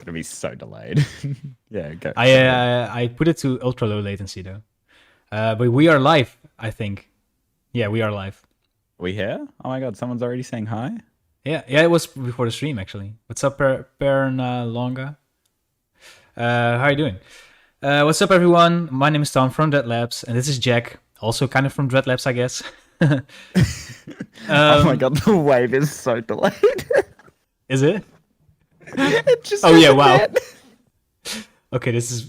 gonna be so delayed. Yeah, go. I put it to ultra low latency though. But we are live, I think. Yeah, we are live. We here? Oh my god, someone's already saying hi. Yeah, it was before the stream actually. What's up, Longa? How are you doing? What's up, everyone? My name is Tom from Dreadlabs, and this is Jack, also kind of from Dreadlabs, I guess. Oh my god, the wave is so delayed. Is it? It just Oh yeah, wow. bit. Okay, this is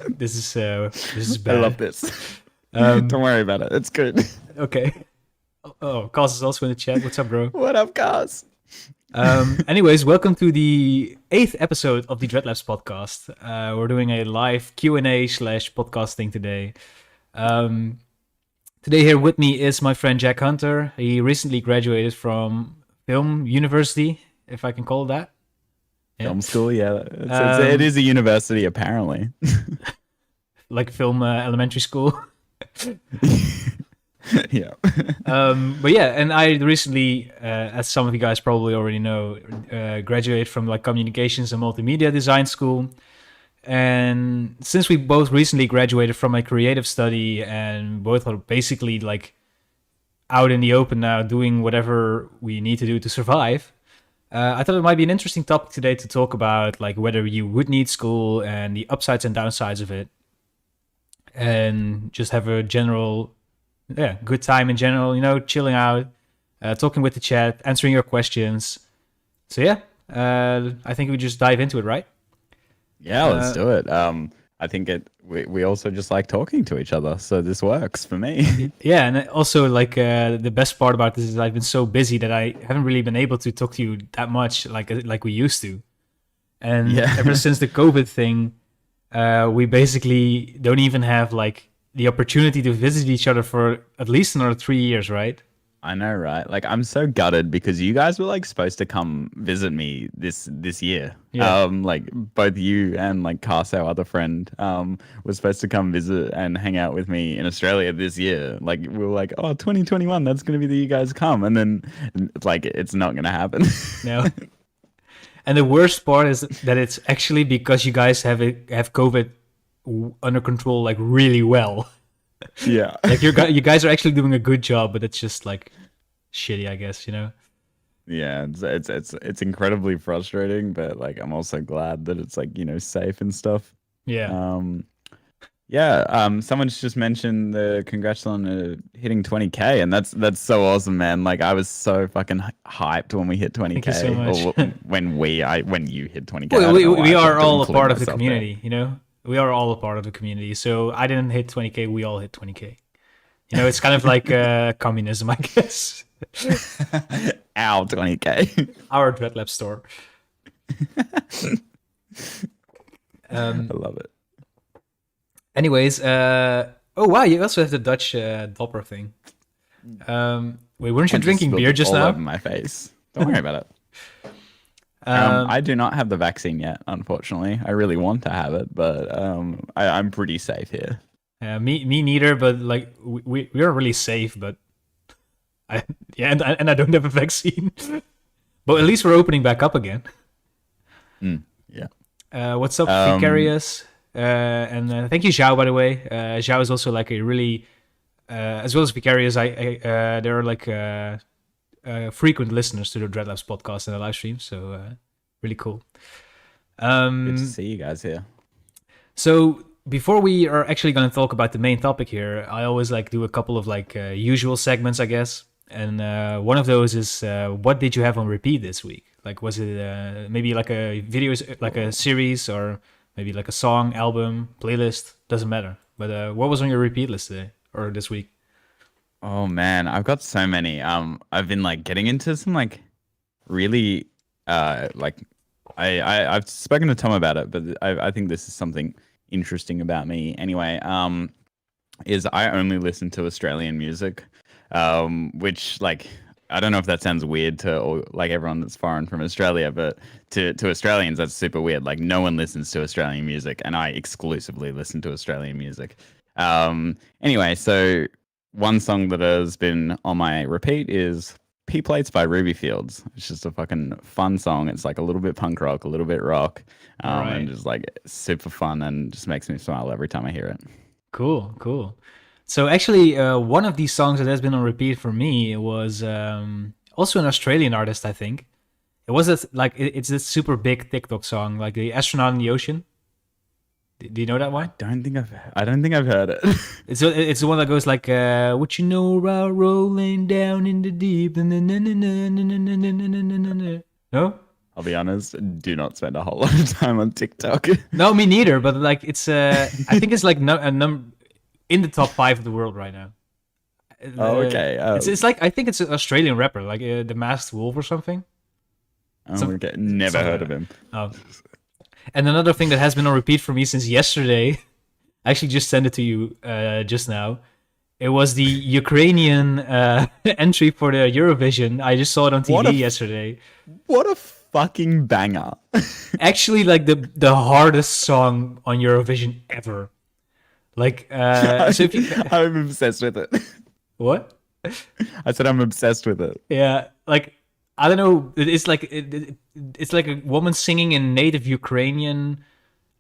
bad. I love this. Don't worry about it. It's good. Okay. Oh, Cos is also in the chat. What's up, bro? What up, guys? Anyways, welcome to the 8th episode of the Dreadlabs Podcast. We're doing a live Q&A / podcasting today. Today here with me is my friend Jack Hunter. He recently graduated from Film University, if I can call it that. Yeah. Film school, yeah. It is a university, apparently. Like film elementary school. Yeah. But yeah, and I recently, as some of you guys probably already know, graduated from like communications and multimedia design school. And since we both recently graduated from a creative study and both are basically like out in the open now doing whatever we need to do to survive, I thought it might be an interesting topic today to talk about, like whether you would need school and the upsides and downsides of it, and just have a general good time in general, you know, chilling out, talking with the chat, answering your questions. So yeah, I think we just dive into it, right? Yeah, let's do it. I think we also just like talking to each other, so this works for me. Yeah, and also like the best part about this is I've been so busy that I haven't really been able to talk to you that much like we used to. And ever since the COVID thing, we basically don't even have like the opportunity to visit each other for at least another 3 years, right? I know, right? Like, I'm so gutted because you guys were like supposed to come visit me this year. Yeah. Like both you and like Cass, our other friend, was supposed to come visit and hang out with me in Australia this year. Like, we were like, oh, 2021, that's gonna be the you guys come, and then like it's not gonna happen. No. And the worst part is that it's actually because you guys have COVID under control like really well. Yeah. Like you guys are actually doing a good job, but it's just like shitty, I guess, you know. Yeah, it's incredibly frustrating, but like I'm also glad that it's like, you know, safe and stuff. Yeah. Someone's just mentioned the congrats on hitting 20K, and that's so awesome, man. Like I was so fucking hyped when we hit 20K. Thank you so much. Or when you hit 20K. Well, we are all a part of the community, you know. We are all a part of the community. So I didn't hit 20K. We all hit 20K. You know, it's kind of like communism, I guess. Our 20K. Our Dreadlabs store. I love it. Anyways, oh wow, you also have the Dutch dopper thing. Wait, weren't you drinking beer just now? All over my face. Don't worry about it. I do not have the vaccine yet, unfortunately. I really want to have it, but I'm pretty safe here. Me neither. But like we are really safe. But I don't have a vaccine. But at least we're opening back up again. Yeah. What's up, Vicarious? And thank you, Zhao, by the way. Zhao is also like a really, as well as Vicarious. They're like. Frequent listeners to the Dreadlabs podcast and the live stream, so really cool. Good to see you guys here. So before we are actually going to talk about the main topic here, I always like do a couple of like usual segments, I guess. And one of those is what did you have on repeat this week? Like, was it maybe like a video, like a series, or maybe like a song, album, playlist? Doesn't matter. But what was on your repeat list today or this week? Oh man, I've got so many. I've been like getting into some like really like I've spoken to Tom about it, but I think this is something interesting about me anyway. Is I only listen to Australian music, which like I don't know if that sounds weird to or like everyone that's foreign from Australia, but to Australians that's super weird. Like no one listens to Australian music, and I exclusively listen to Australian music. Anyway, so. One song that has been on my repeat is P Plates by Ruby Fields. It's just a fucking fun song. It's like a little bit punk rock, a little bit rock, Right. and just like super fun and just makes me smile every time I hear it. Cool. So actually, one of these songs that has been on repeat for me was also an Australian artist, I think. It was it's this super big TikTok song, like the astronaut in the ocean. Do you know that one? I don't think I've heard it. It's the one that goes like, "What you know about rolling down in the deep?" No. I'll be honest, do not spend a whole lot of time on TikTok. No, me neither. But like, it's I think it's like in the top 5 of the world right now. Oh, okay. It's like, I think it's an Australian rapper, like the Masked Wolf or something. Okay. Never heard of him. Oh. And another thing that has been on repeat for me since yesterday, I actually just sent it to you just now. It was the Ukrainian entry for the Eurovision. I just saw it on TV yesterday. What a fucking banger. Actually, like the hardest song on Eurovision ever. Like, so if you... I'm obsessed with it. What? I said I'm obsessed with it. Yeah, like, I don't know. It's like it's like a woman singing in native Ukrainian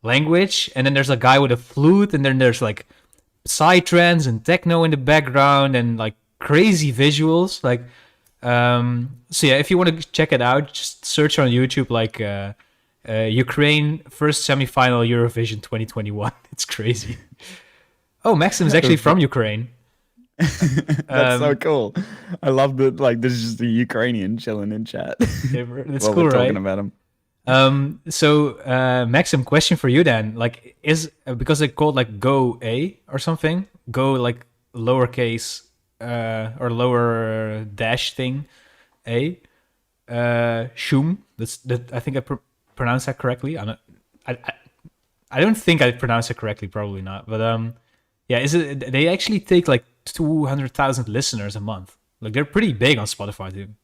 language, and then there's a guy with a flute, and then there's like psytrance and techno in the background, and like crazy visuals. Like, so yeah, if you want to check it out, just search on YouTube like Ukraine first semifinal Eurovision 2021. It's crazy. Oh, Maxim is actually from Ukraine. That's so cool. I love that. Like, there's just a Ukrainian chilling in chat. It's while cool, we're right? talking about him. So Maxim, question for you then. Like, is because they called like Go A or something, Go like lowercase or lower dash thing, A, Shum. I think I pronounced that correctly. I don't think I pronounced it correctly. Probably not. But yeah, is it? They actually take like 200,000 listeners a month. Like, they're pretty big on Spotify, dude.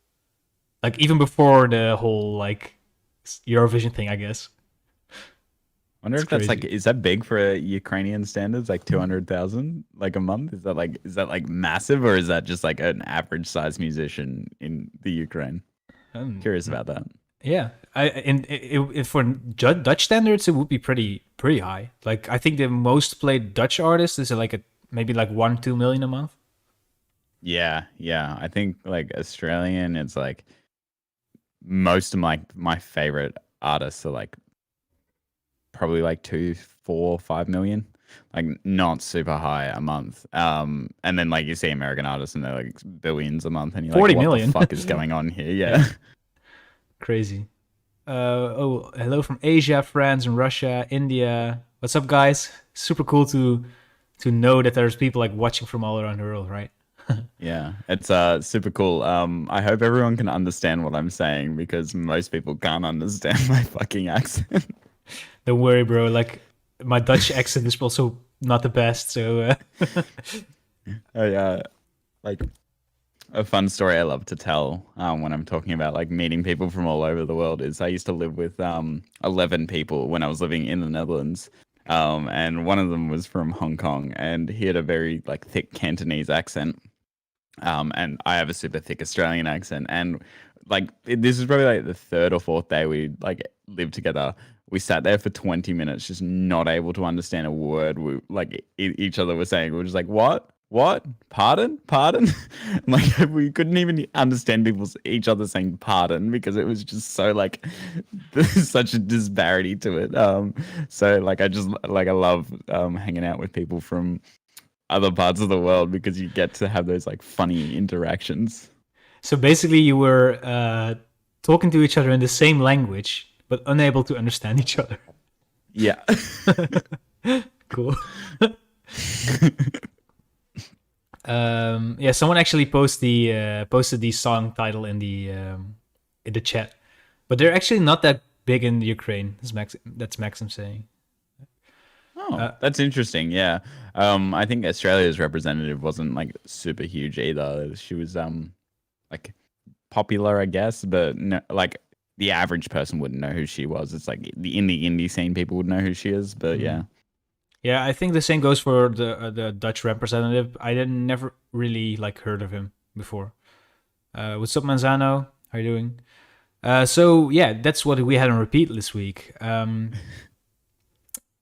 Like, even before the whole like Eurovision thing, I guess. I wonder if that's like, is that big for Ukrainian standards? Like 200,000 like a month? Is that like massive, or is that just like an average size musician in the Ukraine? I'm curious about that. Yeah, for Dutch standards, it would be pretty high. Like, I think the most played Dutch artist is like maybe like 1-2 million a month. Yeah. I think like Australian, it's like most of my favorite artists are like probably like 2, 4, 5 million. Like, not super high a month. And then like you see American artists and they're like billions a month, and you're 40 like, what million. the fuck is going on here? Yeah. Crazy. Hello from Asia, France, and Russia, India. What's up, guys? Super cool to know that there's people like watching from all around the world, right? Yeah, it's super cool. I hope everyone can understand what I'm saying, because most people can't understand my fucking accent. Don't worry, bro. Like, my Dutch accent is also not the best, so like a fun story I love to tell when I'm talking about like meeting people from all over the world is I used to live with 11 people when I was living in the Netherlands. And one of them was from Hong Kong, and he had a very like thick Cantonese accent. And I have a super thick Australian accent. And like, this is probably like the 3rd or 4th day we like lived together. We sat there for 20 minutes, just not able to understand a word each other was saying. We were just like, what? Pardon? Like, we couldn't even understand each other saying pardon, because it was just so like, there's such a disparity to it. So like, I love hanging out with people from other parts of the world, because you get to have those like funny interactions. So basically, you were talking to each other in the same language, but unable to understand each other. Yeah. Cool. Yeah, someone actually posted the song title in the chat, but they're actually not that big in Ukraine. That's Maxim saying. Oh, that's interesting. Yeah, I think Australia's representative wasn't like super huge either. She was like popular, I guess, but no, like the average person wouldn't know who she was. It's like in the indie scene, people would know who she is, but yeah. Yeah, I think the same goes for the Dutch representative. I never really like heard of him before. What's up, Manzano? How you doing? So yeah, that's what we had on repeat this week.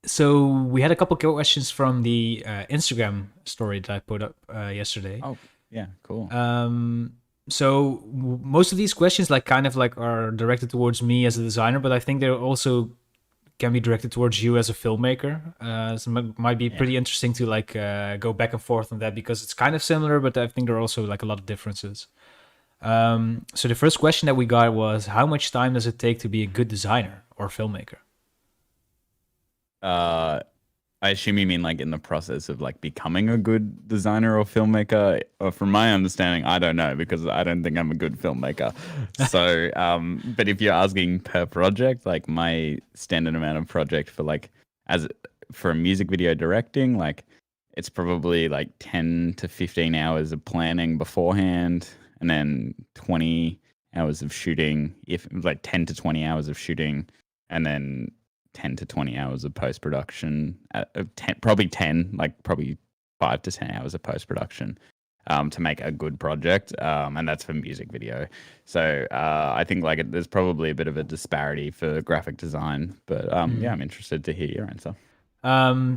So we had a couple questions from the Instagram story that I put up yesterday. Oh, yeah, cool. So most of these questions like kind of like are directed towards me as a designer, but I think they're also can be directed towards you as a filmmaker. So it might be Yeah. pretty interesting to like go back and forth on that because it's kind of similar, but I think there are also like a lot of differences. So the first question that we got was, how much time does it take to be a good designer or filmmaker? Uh, I assume you mean like in the process of like becoming a good designer or filmmaker. Or from my understanding, I don't know because I don't think I'm a good filmmaker. So, but if you're asking per project, like my standard amount of project for like as for a music video directing, like it's probably like 10 to 15 hours of planning beforehand and then 20 hours of shooting, if like 10 to 20 hours of shooting and then 10 to 20 hours of post production, probably 10, like probably 5 to 10 hours of post production to make a good project. And that's for music video. So I think like there's probably a bit of a disparity for graphic design. But yeah, I'm interested to hear your answer.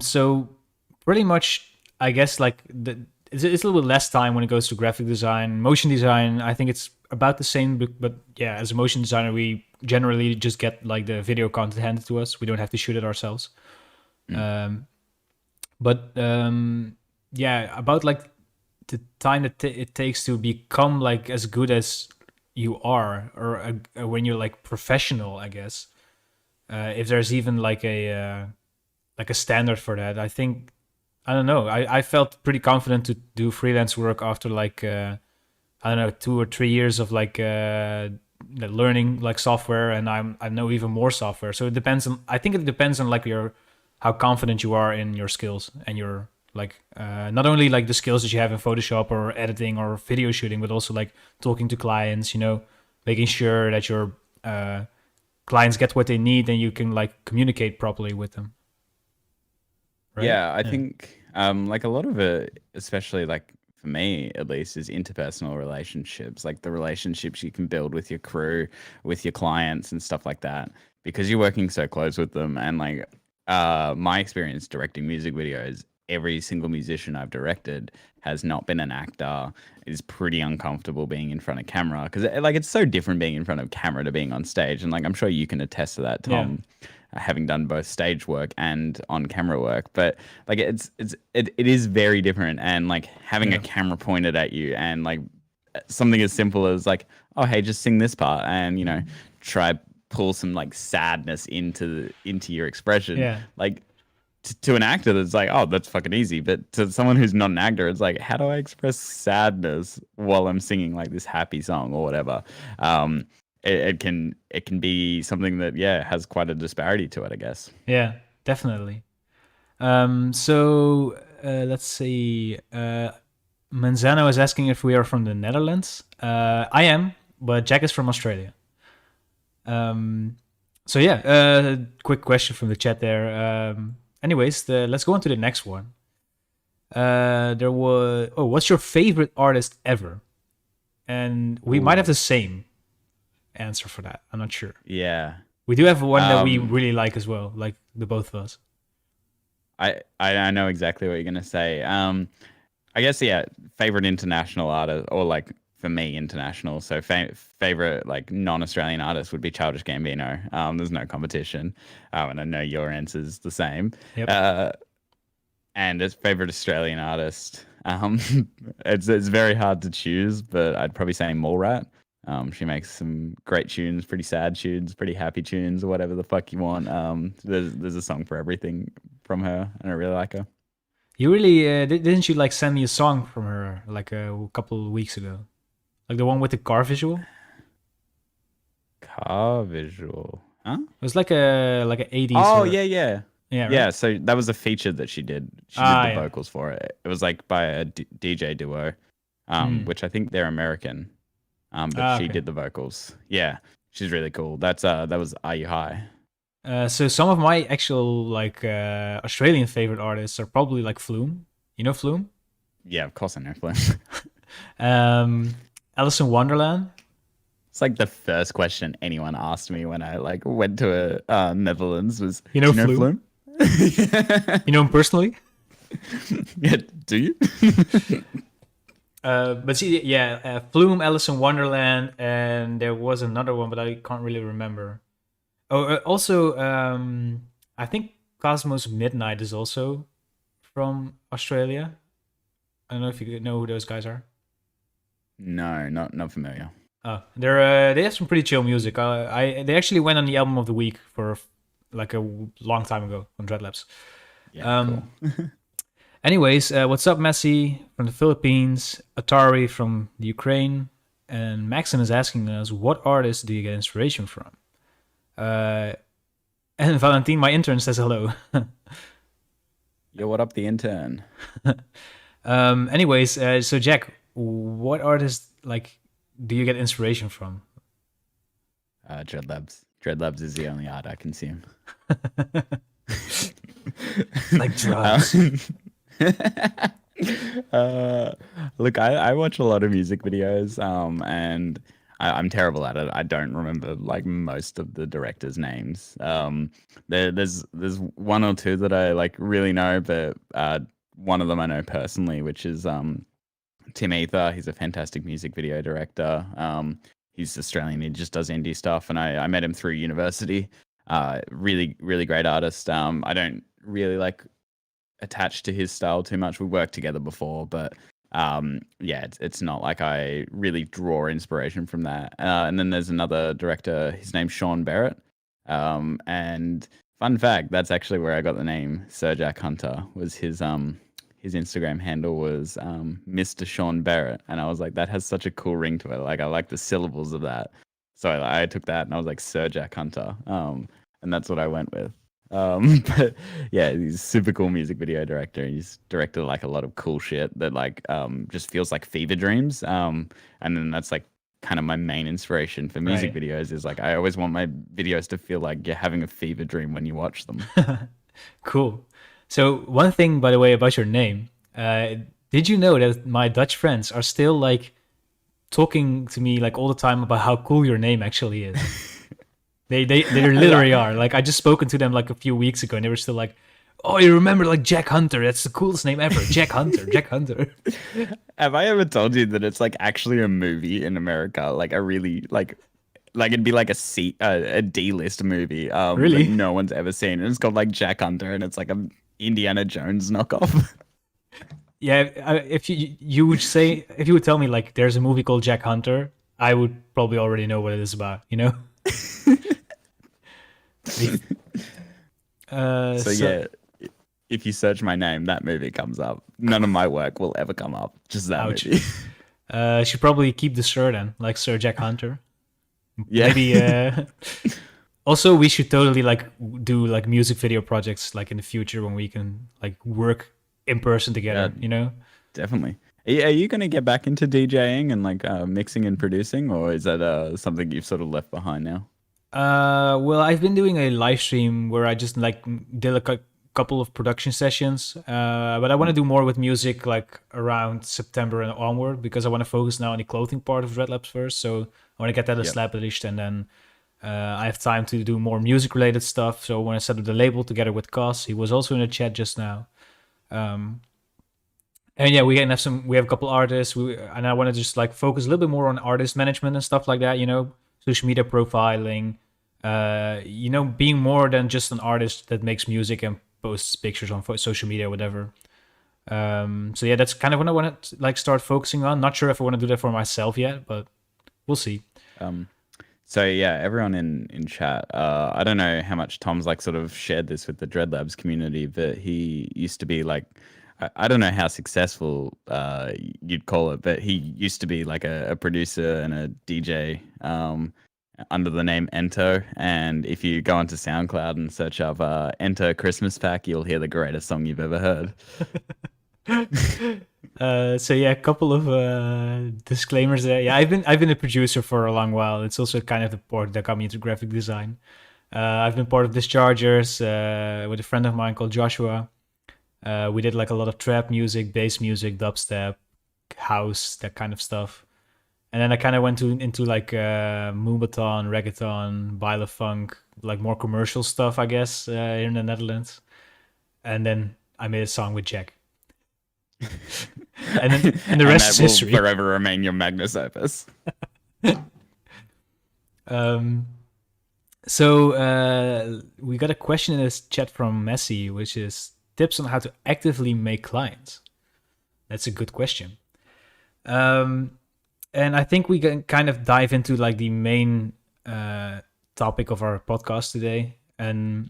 So pretty much, I guess like it's a little bit less time when it goes to graphic design, motion design. I think it's about the same, but yeah, as a motion designer, we generally just get like the video content handed to us. We don't have to shoot it ourselves. But yeah, about like the time that it takes to become like as good as you are, or when you're like professional, I guess. If there's even like a standard for that, I think I don't know. I felt pretty confident to do freelance work after like I don't know 2 or 3 years of like learning like software, and I know even more software. So it depends on. I think it depends on like your how confident you are in your skills and your like not only like the skills that you have in Photoshop or editing or video shooting, but also like talking to clients. You know, making sure that your clients get what they need and you can like communicate properly with them. Right? Yeah, I think like a lot of it, especially like for me at least, is interpersonal relationships, like the relationships you can build with your crew, with your clients and stuff like that, because you're working so close with them. And like my experience directing music videos, every single musician I've directed has not been an actor, is pretty uncomfortable being in front of camera because like it's so different being in front of camera to being on stage. And like I'm sure you can attest to that, Yeah. Tom, having done both stage work and on camera work. But like it is very different. And like having a camera pointed at you and like something as simple as like, oh hey, just sing this part and you know try pull some like sadness into your expression. Yeah. Like to an actor that's like, oh, that's fucking easy, but to someone who's not an actor, it's like, how do I express sadness while I'm singing like this happy song or whatever? It can be something that has quite a disparity to it, I guess. Yeah, definitely. So let's see. Manzano is asking if we are from the Netherlands. I am, but Jack is from Australia. So yeah, quick question from the chat there. Anyways, let's go on to the next one. There was what's your favorite artist ever? And we might have the same answer for that. I'm not sure. Yeah. We do have one that we really like as well, like the both of us. I know exactly what you're gonna say. I guess favorite international artist, or like for me international. So favorite like non-Australian artist would be Childish Gambino. There's no competition, and I know your answer's the same. Yep. And as favorite Australian artist, it's very hard to choose, but I'd probably say Mallrat. She makes some great tunes, pretty sad tunes, pretty happy tunes, or whatever the fuck you want. There's a song for everything from her, and I really like her. You really didn't you like send me a song from her like a couple of weeks ago, like the one with the car visual? Car visual, huh? It was like a 80s. Oh or, yeah. yeah, right? Yeah, so that was a feature that she did. She did the vocals for it. It was like by a DJ duo, which I think they're American. But she did the vocals. Yeah, she's really cool. That was Are You High? So some of my actual like Australian favorite artists are probably like Flume. You know Flume? Yeah, of course I know Flynn. Alice in Wonderland. It's like the first question anyone asked me when I like went to Netherlands was, You know do you know Flume? Flume? You know him personally? Yeah, do you? But see, yeah, Flume, Alice in Wonderland, and there was another one, but I can't really remember. Oh, also, I think Cosmos Midnight is also from Australia. I don't know if you know who those guys are. No, not familiar. Oh, they have some pretty chill music. They actually went on the album of the week for like a long time ago on Dreadlabs. Yeah, cool. Anyways, what's up, Messi from the Philippines, Atari from the Ukraine, and Maxon is asking us, what artists do you get inspiration from? And Valentin, my intern, says hello. Yo, what up, the intern? Anyways, so Jack, what artists like do you get inspiration from? Dreadlabs. Dreadlabs is the only art I consume. Like drugs. Look, I watch a lot of music videos, and I'm terrible at it. I don't remember like most of the directors' names. There's one or two that I like really know, but one of them I know personally, which is Tim Ether. He's a fantastic music video director. He's Australian. He just does indie stuff, and I met him through university. Really, really great artist. I don't really like attached to his style too much. We worked together before, but yeah, it's not like I really draw inspiration from that. And then there's another director. His name's Sean Barrett. And fun fact, that's actually where I got the name Sir Jack Hunter. Was his Instagram handle was Mr. Sean Barrett, and I was like, that has such a cool ring to it. Like I like the syllables of that, so I took that and I was like Sir Jack Hunter, and that's what I went with. But yeah, he's a super cool music video director. He's directed like a lot of cool shit that like just feels like fever dreams. And then that's like kind of my main inspiration for music videos is like I always want my videos to feel like you're having a fever dream when you watch them. Cool. So one thing, by the way, about your name, did you know that my Dutch friends are still like talking to me like all the time about how cool your name actually is? They literally are. Like I just spoken to them like a few weeks ago, and they were still like, "Oh, you remember like Jack Hunter? That's the coolest name ever, Jack Hunter, Jack Hunter." Have I ever told you that it's like actually a movie in America? Like a really like it'd be like a D-list movie. Really? That no one's ever seen. And it's called like Jack Hunter, and it's like a Indiana Jones knockoff. Yeah, if you would say, if you would tell me like there's a movie called Jack Hunter, I would probably already know what it is about. You know. So yeah, if you search my name, that movie comes up. None of my work will ever come up. Just that movie. Should probably keep the Sir then, like Sir Jack Hunter. Yeah. Maybe. Also, we should totally like do like music video projects like in the future when we can like work in person together. You know. Definitely. Are you going to get back into DJing and like mixing and producing, or is that something you've sort of left behind now? Well, I've been doing a live stream where I just like did a couple of production sessions, but I want to do more with music like around September and onward because I want to focus now on the clothing part of Dreadlabs first. So I want to get that established, and then I have time to do more music related stuff. So I want to set up the label together with Cos. He was also in the chat just now. And yeah, we have a couple artists, and I want to just like focus a little bit more on artist management and stuff like that. You know, social media profiling. You know, being more than just an artist that makes music and posts pictures on social media or whatever. So yeah, that's kind of what I want to like start focusing on. Not sure if I want to do that for myself yet, but we'll see. So yeah, everyone in chat, I don't know how much Tom's like sort of shared this with the Dreadlabs community, but he used to be like, I don't know how successful you'd call it, but he used to be like a producer and a DJ under the name Ento. And if you go onto SoundCloud and search up Ento Christmas Pack, you'll hear the greatest song you've ever heard. So yeah, a couple of disclaimers there. Yeah, I've been a producer for a long while. It's also kind of the part that got me into graphic design. I've been part of Dischargers with a friend of mine called Joshua. We did like a lot of trap music, bass music, dubstep, house, that kind of stuff. And then I kind of went into like Moombahton, reggaeton, baile funk, like more commercial stuff, I guess, here in the Netherlands. And then I made a song with Jack. And the And rest that is will history. forever remain your magnus opus. Um, so we got a question in this chat from Messi, which is tips on how to actively make clients. That's a good question. And I think we can kind of dive into like the main topic of our podcast today, and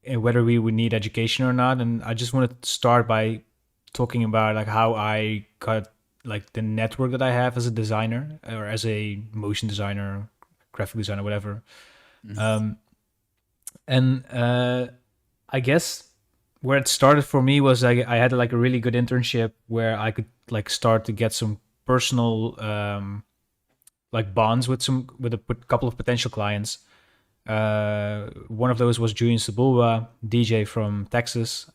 whether we would need education or not. And I just wanted to start by talking about like how I got like the network that I have as a designer or as a motion designer, graphic designer, whatever. Um, and I guess where it started for me was I had like a really good internship where I could like start to get some personal like bonds with a couple of potential clients. One of those was Julian Sabulba, DJ from Texas.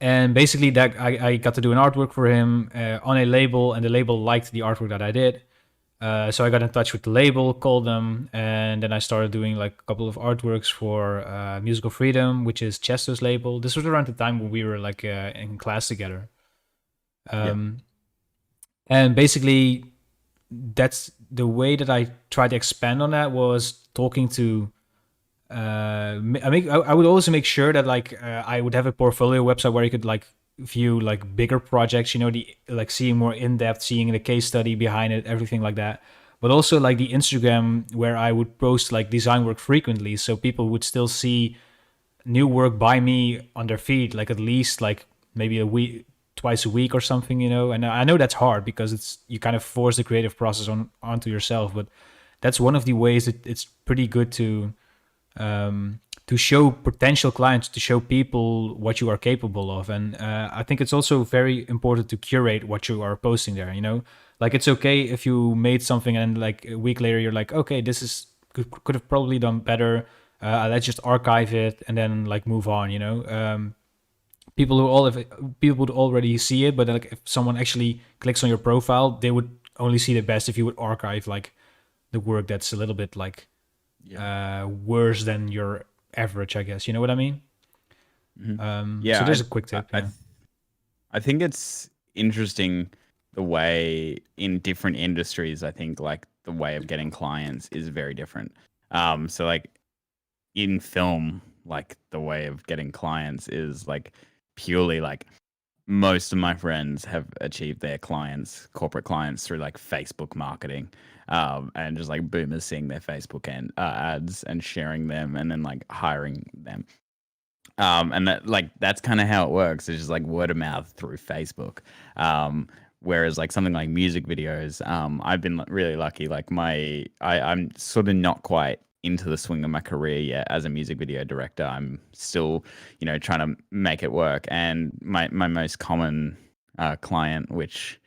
And basically that I got to do an artwork for him on a label, and the label liked the artwork that I did. So I got in touch with the label, called them, and then I started doing like a couple of artworks for Musical Freedom, which is Chester's label. This was around the time when we were like in class together. Um, and basically that's the way that I tried to expand on that, was talking to I would also make sure that like I would have a portfolio website where you could like view like bigger projects, you know, the like seeing more in depth, seeing the case study behind it, everything like that. But also like the Instagram where I would post like design work frequently, so people would still see new work by me on their feed, like at least like maybe a week, twice a week or something, you know. And I know that's hard because it's you kind of force the creative process onto yourself, but that's one of the ways that it's pretty good to show potential clients, to show people what you are capable of. And I think it's also very important to curate what you are posting there, you know. Like it's okay if you made something and like a week later you're like, okay, this is could have probably done better, let's just archive it and then like move on, you know. People would already see it, but like if someone actually clicks on your profile, they would only see the best if you would archive like the work that's a little bit like worse than your average, I guess. You know what I mean? Yeah, so there's a quick tip. I think it's interesting the way in different industries, I think like the way of getting clients is very different. So like in film, like the way of getting clients is like purely like most of my friends have achieved their clients, corporate clients, through like Facebook marketing, and just like boomers seeing their Facebook and ads and sharing them, and then like hiring them. And that's kind of how it works. It's just like word of mouth through Facebook. Whereas like something like music videos, I've been really lucky. Like I'm sort of not quite into the swing of my career yet as a music video director. I'm still, you know, trying to make it work. And my most common client, which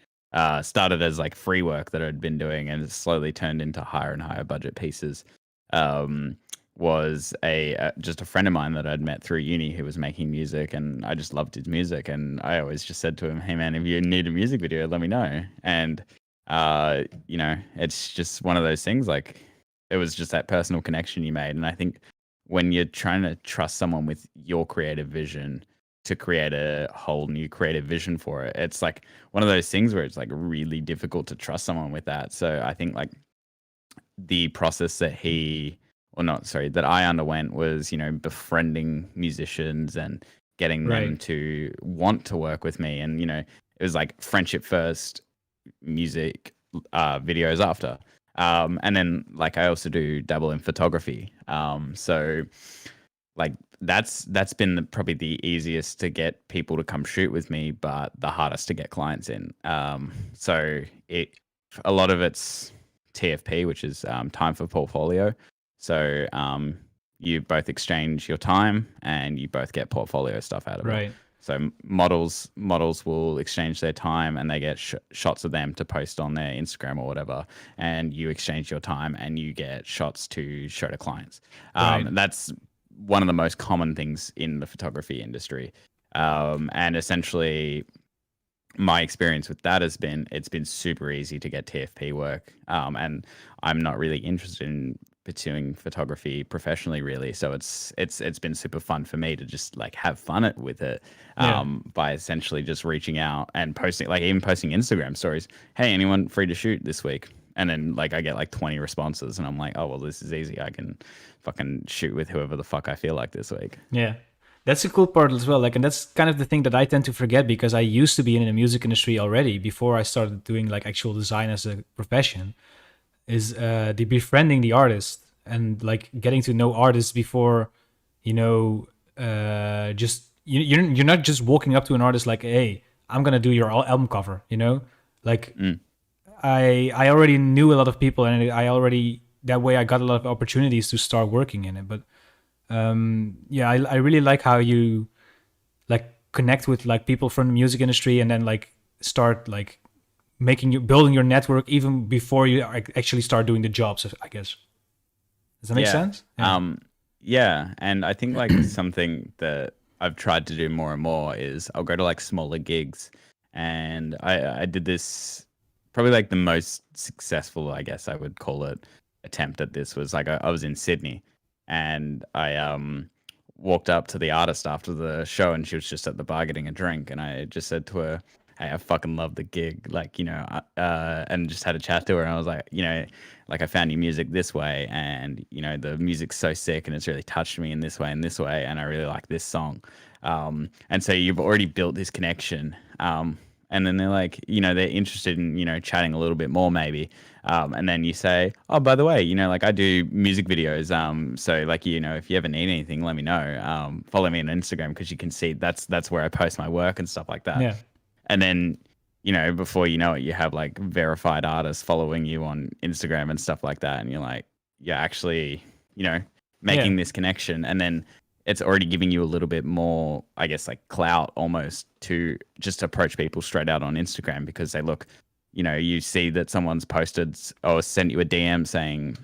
started as like free work that I'd been doing and slowly turned into higher and higher budget pieces, was just a friend of mine that I'd met through uni who was making music, and I just loved his music. And I always just said to him, "Hey man, if you need a music video, let me know." And you know, it's just one of those things. Like it was just that personal connection you made. And I think when you're trying to trust someone with your creative vision to create a whole new creative vision for it, it's like one of those things where it's like really difficult to trust someone with that. So I think like the process that that I underwent was, you know, befriending musicians and getting them to want to work with me. And, you know, it was like friendship first, music videos after. And then like I also do dabble in photography. So like that's been probably the easiest to get people to come shoot with me, but the hardest to get clients in. So a lot of it's TFP, which is time for portfolio. So you both exchange your time and you both get portfolio stuff out of it. So models will exchange their time and they get shots of them to post on their Instagram or whatever, and you exchange your time and you get shots to show to clients. That's one of the most common things in the photography industry. And essentially, my experience with that has been it's been super easy to get TFP work, and I'm not really interested in pursuing photography professionally, really. So it's been super fun for me to just like have fun with it, Yeah. by essentially just reaching out and posting, like even posting Instagram stories. Hey, anyone free to shoot this week? And then like I get like 20 responses, and I'm like, oh well, this is easy. I can fucking shoot with whoever the fuck I feel like this week. Yeah. That's a cool part as well. Like, and that's kind of the thing that I tend to forget because I used to be in the music industry already before I started doing like actual design as a profession. Is the befriending the artist and like getting to know artists before, you know, just you're not just walking up to an artist like, hey, I'm gonna do your album cover. You know, like Mm. I already knew a lot of people and I already that way I got a lot of opportunities to start working in it. But yeah, I really like how you like connect with like people from the music industry and then like start like building your network even before you actually start doing the jobs, I guess. Does that make Yeah. sense? Yeah. Yeah. And I think like something that I've tried to do more and more is I'll go to like smaller gigs, and I did this probably like the most successful, I guess I would call it, attempt at this was like I was in Sydney, and I walked up to the artist after the show, and she was just at the bar getting a drink, and I just said to her, hey, I fucking love the gig, like, and just had a chat to her, and I was like, like I found your music this way, and the music's so sick, and it's really touched me in this way and this way, and I really like this song. And so you've already built this connection. And then they're like, they're interested in, chatting a little bit more maybe. And then you say, oh, by the way, like I do music videos. So like, if you ever need anything, let me know. Follow me on Instagram, because you can see that's where I post my work and stuff like that. Yeah. And then, before you know it, you have like verified artists following you on Instagram and stuff like that. And you're like, you're actually, making this connection. And then it's already giving you a little bit more, I guess, like clout almost to just approach people straight out on Instagram, because they look, you see that someone's posted or sent you a DM saying,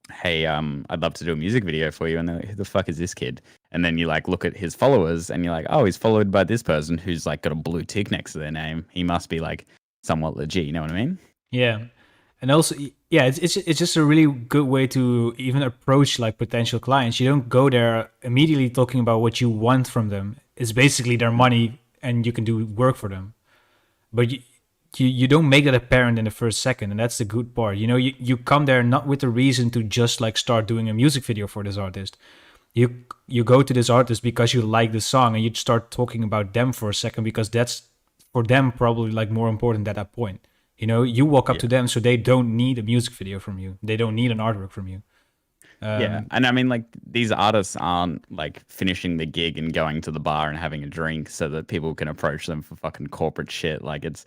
hey, I'd love to do a music video for you. And they're like, who the fuck is this kid? And then you like look at his followers and you're like, oh, he's followed by this person who's like got a blue tick next to their name. He must be like somewhat legit. You know what I mean? Yeah. And also, yeah, it's just a really good way to even approach like potential clients. You don't go there immediately talking about what you want from them. It's basically their money and you can do work for them. But you don't make that apparent in the first second, and that's the good part. You come there not with a reason to just like start doing a music video for this artist. You go to this artist because you like the song, and you start talking about them for a second because that's for them probably like more important at that point. You walk up to them, so they don't need a music video from you. They don't need an artwork from you. Yeah. And I mean, like, these artists aren't like finishing the gig and going to the bar and having a drink so that people can approach them for fucking corporate shit. Like, it's,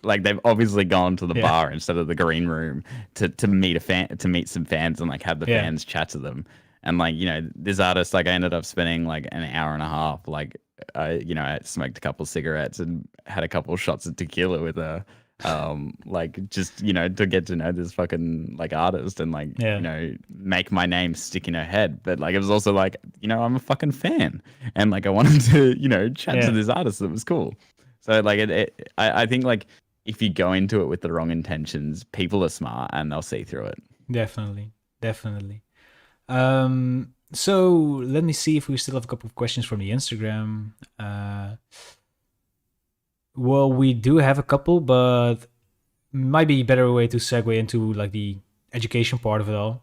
like they've obviously gone to the bar instead of the green room to meet to meet some fans and like have the fans chat to them. And like, this artist, like I ended up spending like an hour and a half, like, I smoked a couple cigarettes and had a couple shots of tequila with her. Like just to get to know this fucking like artist and like make my name stick in her head. But like it was also like I'm a fucking fan, and like I wanted to chat to this artist that was cool. So like I think like if you go into it with the wrong intentions, people are smart and they'll see through it. Definitely. So let me see if we still have a couple of questions from the Instagram. Well, we do have a couple, but might be a better way to segue into like the education part of it all.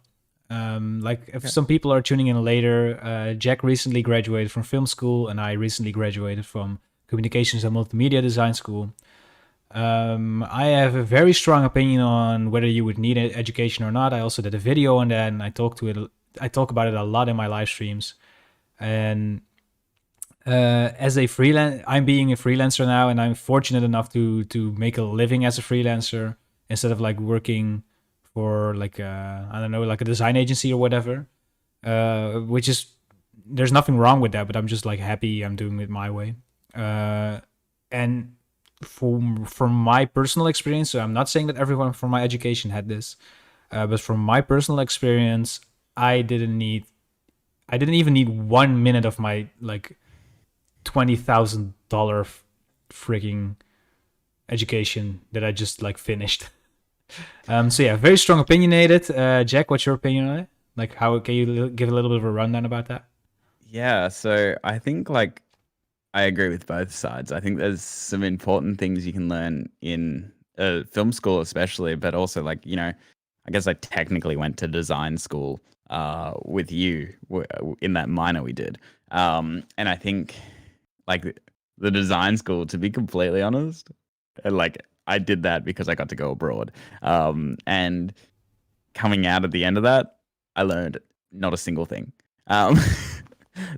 Like if some people are tuning in later, Jack recently graduated from film school, and I recently graduated from communications and multimedia design school. I have a very strong opinion on whether you would need an education or not. I also did a video on that, and I talk about it a lot in my live streams. And as a freelance, I'm being a freelancer now, and I'm fortunate enough to make a living as a freelancer instead of like working for like I don't know, like a design agency or whatever. Which is, there's nothing wrong with that, but I'm just like happy I'm doing it my way. And from my personal experience, so I'm not saying that everyone from my education had this, but from my personal experience, I didn't even need 1 minute of my like $20,000 freaking education that I just like finished. So yeah, very strong opinionated. Jack, what's your opinion on it? Like, how can you give a little bit of a rundown about that? Yeah, so I think like I agree with both sides. I think there's some important things you can learn in film school, especially, but also like I guess I technically went to design school with you in that minor we did, and I think like the design school, to be completely honest, like I did that because I got to go abroad, and coming out at the end of that, I learned not a single thing.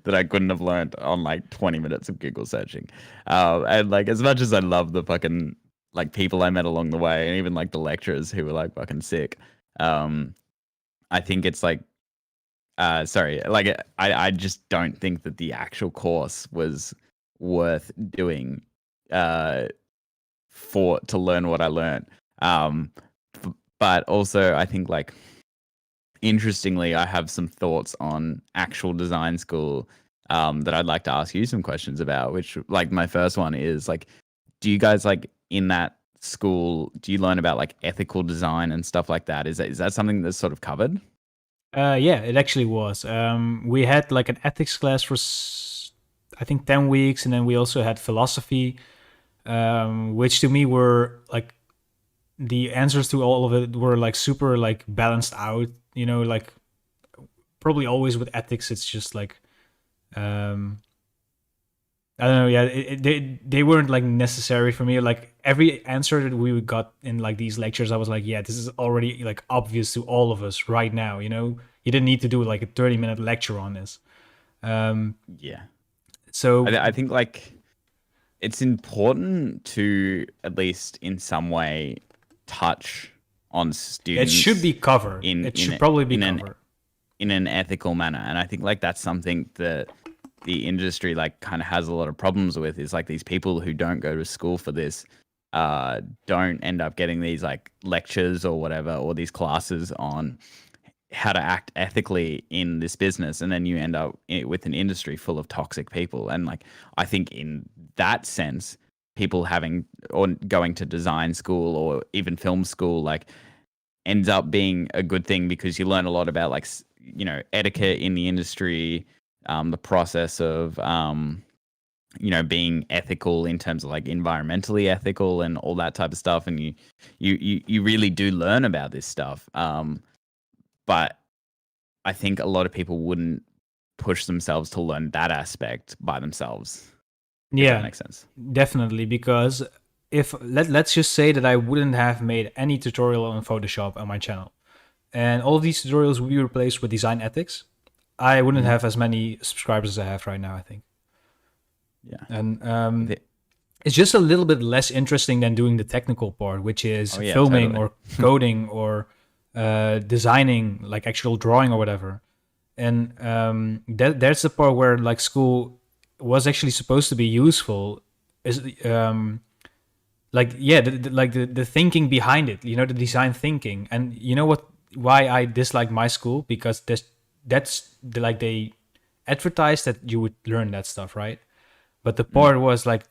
That I couldn't have learned on like 20 minutes of Google searching. And like as much as I love the fucking like people I met along the way and even like the lecturers who were like fucking sick, I think it's like sorry, like I just don't think that the actual course was worth doing for to learn what I learned. But also I think like interestingly, I have some thoughts on actual design school that I'd like to ask you some questions about. Which, like, my first one is like, do you guys like in that school? Do you learn about like ethical design and stuff like that? Is that something that's sort of covered? Yeah, it actually was. We had like an ethics class for I think 10 weeks, and then we also had philosophy, which to me were like the answers to all of it were like super like balanced out. Like probably always with ethics, it's just like I don't know. Yeah, they weren't like necessary for me. Like every answer that we got in like these lectures, I was like, yeah, this is already like obvious to all of us right now. You didn't need to do like a 30-minute lecture on this. Yeah. So I think like it's important to at least in some way touch on students. it should be covered. It should probably be covered in an ethical manner, and I think like that's something that the industry like kind of has a lot of problems with. Is like these people who don't go to school for this don't end up getting these like lectures or whatever, or these classes on how to act ethically in this business, and then you end up with an industry full of toxic people. And like I think in that sense, people having or going to design school or even film school like ends up being a good thing, because you learn a lot about like etiquette in the industry, the process of being ethical in terms of like environmentally ethical and all that type of stuff, and you really do learn about this stuff. But I think a lot of people wouldn't push themselves to learn that aspect by themselves. If that makes sense. Definitely, because if let's just say that I wouldn't have made any tutorial on Photoshop on my channel, and all of these tutorials would be replaced with design ethics, I wouldn't have as many subscribers as I have right now, I think. Yeah. And it's just a little bit less interesting than doing the technical part, which is filming or coding or designing, like actual drawing or whatever. And that's the part where like school was actually supposed to be useful, is the thinking behind it, the design thinking. And you know why I dislike my school? Because that's like they advertised that you would learn that stuff, right? But the part was like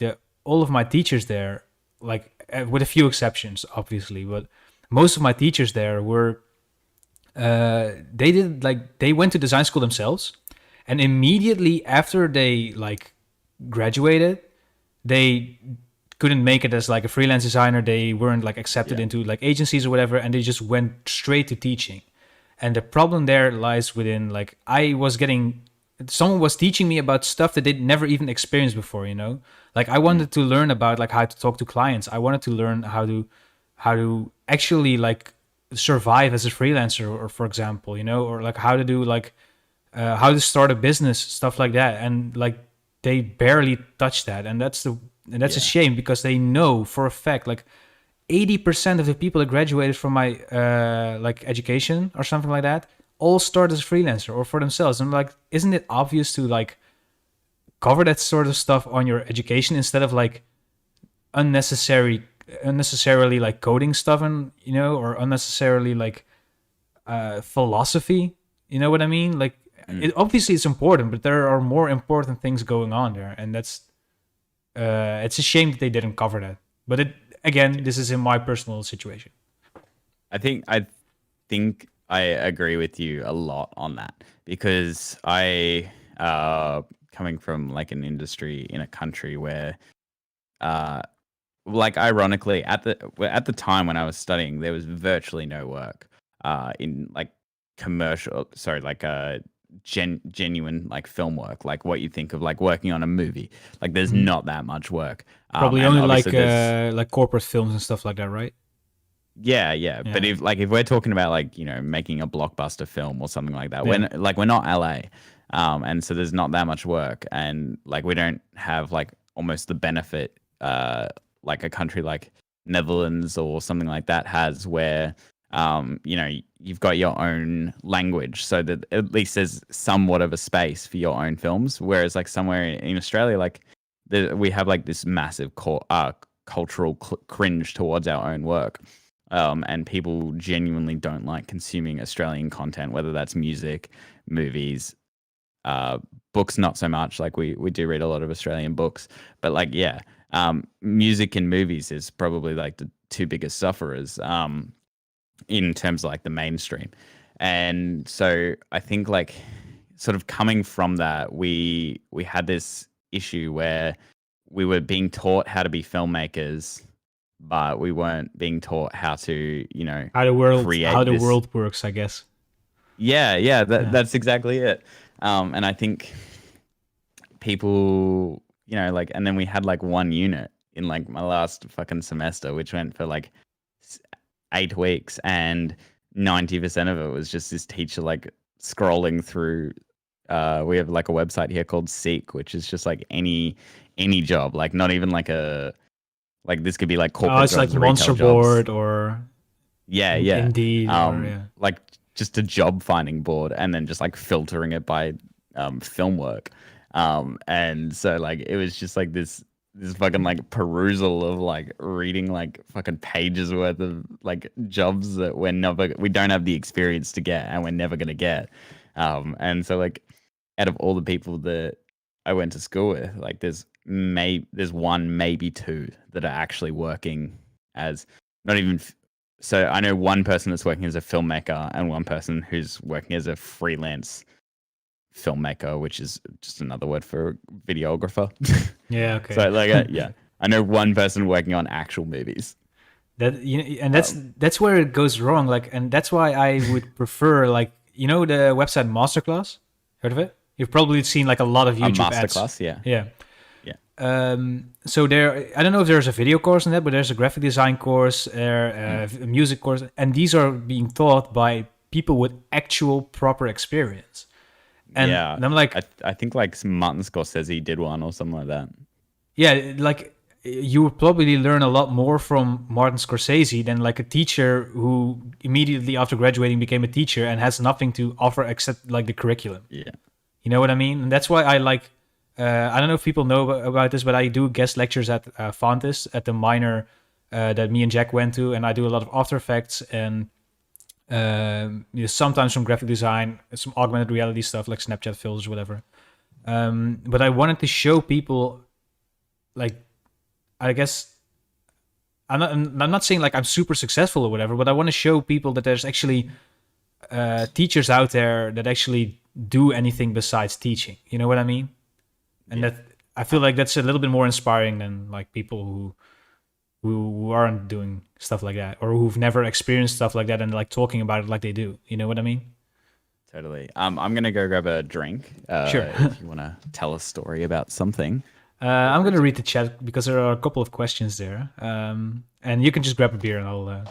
all of my teachers there, like with a few exceptions, obviously, but most of my teachers there were they went to design school themselves, and immediately after they like graduated, they couldn't make it as like a freelance designer. They weren't like accepted into like agencies or whatever, and they just went straight to teaching. And the problem there lies within like someone was teaching me about stuff that they'd never even experienced before, like I wanted to learn about like how to talk to clients. I wanted to learn how to actually like survive as a freelancer, or for example, or like how to do like how to start a business, stuff like that. And like they barely touch that, and that's a shame, because they know for a fact like 80% of the people that graduated from my like education or something like that all start as a freelancer or for themselves. And like, isn't it obvious to like cover that sort of stuff on your education instead of like unnecessarily like coding stuff, and or unnecessarily like philosophy? You know what I mean? Like obviously it's important, but there are more important things going on there, and that's it's a shame that they didn't cover that. But again, this is in my personal situation. I think I agree with you a lot on that, because I coming from like an industry in a country where like ironically at the time when I was studying, there was virtually no work in like genuine like film work, like what you think of like working on a movie. Like there's not that much work. Probably And only obviously like corporate films and stuff like that, right? yeah. But Yeah. if we're talking about like, making a blockbuster film or something like that, Yeah. we're not LA. And so there's not that much work, and like we don't have like almost the benefit like a country like Netherlands or something like that has, where you've got your own language, so that at least there's somewhat of a space for your own films. Whereas like somewhere in Australia, like we have like this massive cultural cringe towards our own work. And people genuinely don't like consuming Australian content, whether that's music, movies, books, not so much. Like we do read a lot of Australian books, but like, yeah, music and movies is probably like the two biggest sufferers in terms of like the mainstream. And so I think like sort of coming from that, we had this issue where we were being taught how to be filmmakers, but we weren't being taught how to, create how the this. world works, I guess. Yeah, that's exactly it. And I think people, like, and then we had like one unit in like my last fucking semester, which went for like 8 weeks, and 90% of it was just this teacher like scrolling through. We have like a website here called Seek, which is just like any job, like not even like this could be like corporate It's jobs like or retail Monster jobs. Board or Yeah. Indeed, or yeah. Like just a job finding board, and then just like filtering it by film work. And so like it was just like this fucking like perusal of like reading like fucking pages worth of like jobs that we don't have the experience to get, and we're never gonna get. And so like out of all the people that I went to school with, like there's one, maybe two that are actually working as not even. So I know one person that's working as a filmmaker, and one person who's working as a freelance filmmaker, which is just another word for videographer. Yeah, okay. So like, I know one person working on actual movies. And that's where it goes wrong. Like, and that's why I would prefer like the website Masterclass. Heard of it? You've probably seen like a lot of YouTube ads. Masterclass, yeah. Yeah. So I don't know if there's a video course in that, but there's a graphic design course, a music course, and these are being taught by people with actual proper experience. And I'm like, I think like Martin Scorsese did one or something like that. Yeah, like you would probably learn a lot more from Martin Scorsese than like a teacher who immediately after graduating became a teacher and has nothing to offer except like the curriculum. Yeah. You know what I mean? And that's why I like, I don't know if people know about this, but I do guest lectures at Fontis, at the minor that me and Jack went to, and I do a lot of After Effects and sometimes some graphic design, some augmented reality stuff like Snapchat filters, whatever. But I wanted to show people, like, I guess I'm not saying like I'm super successful or whatever, but I want to show people that there's actually teachers out there that actually do anything besides teaching. You know what I mean? And that I feel like that's a little bit more inspiring than like people who aren't doing stuff like that, or who've never experienced stuff like that and like talking about it like they do. You know what I mean? Totally. I'm gonna go grab a drink. Sure. If you want to tell a story about something. I'm gonna read the chat because there are a couple of questions there. And you can just grab a beer and I'll.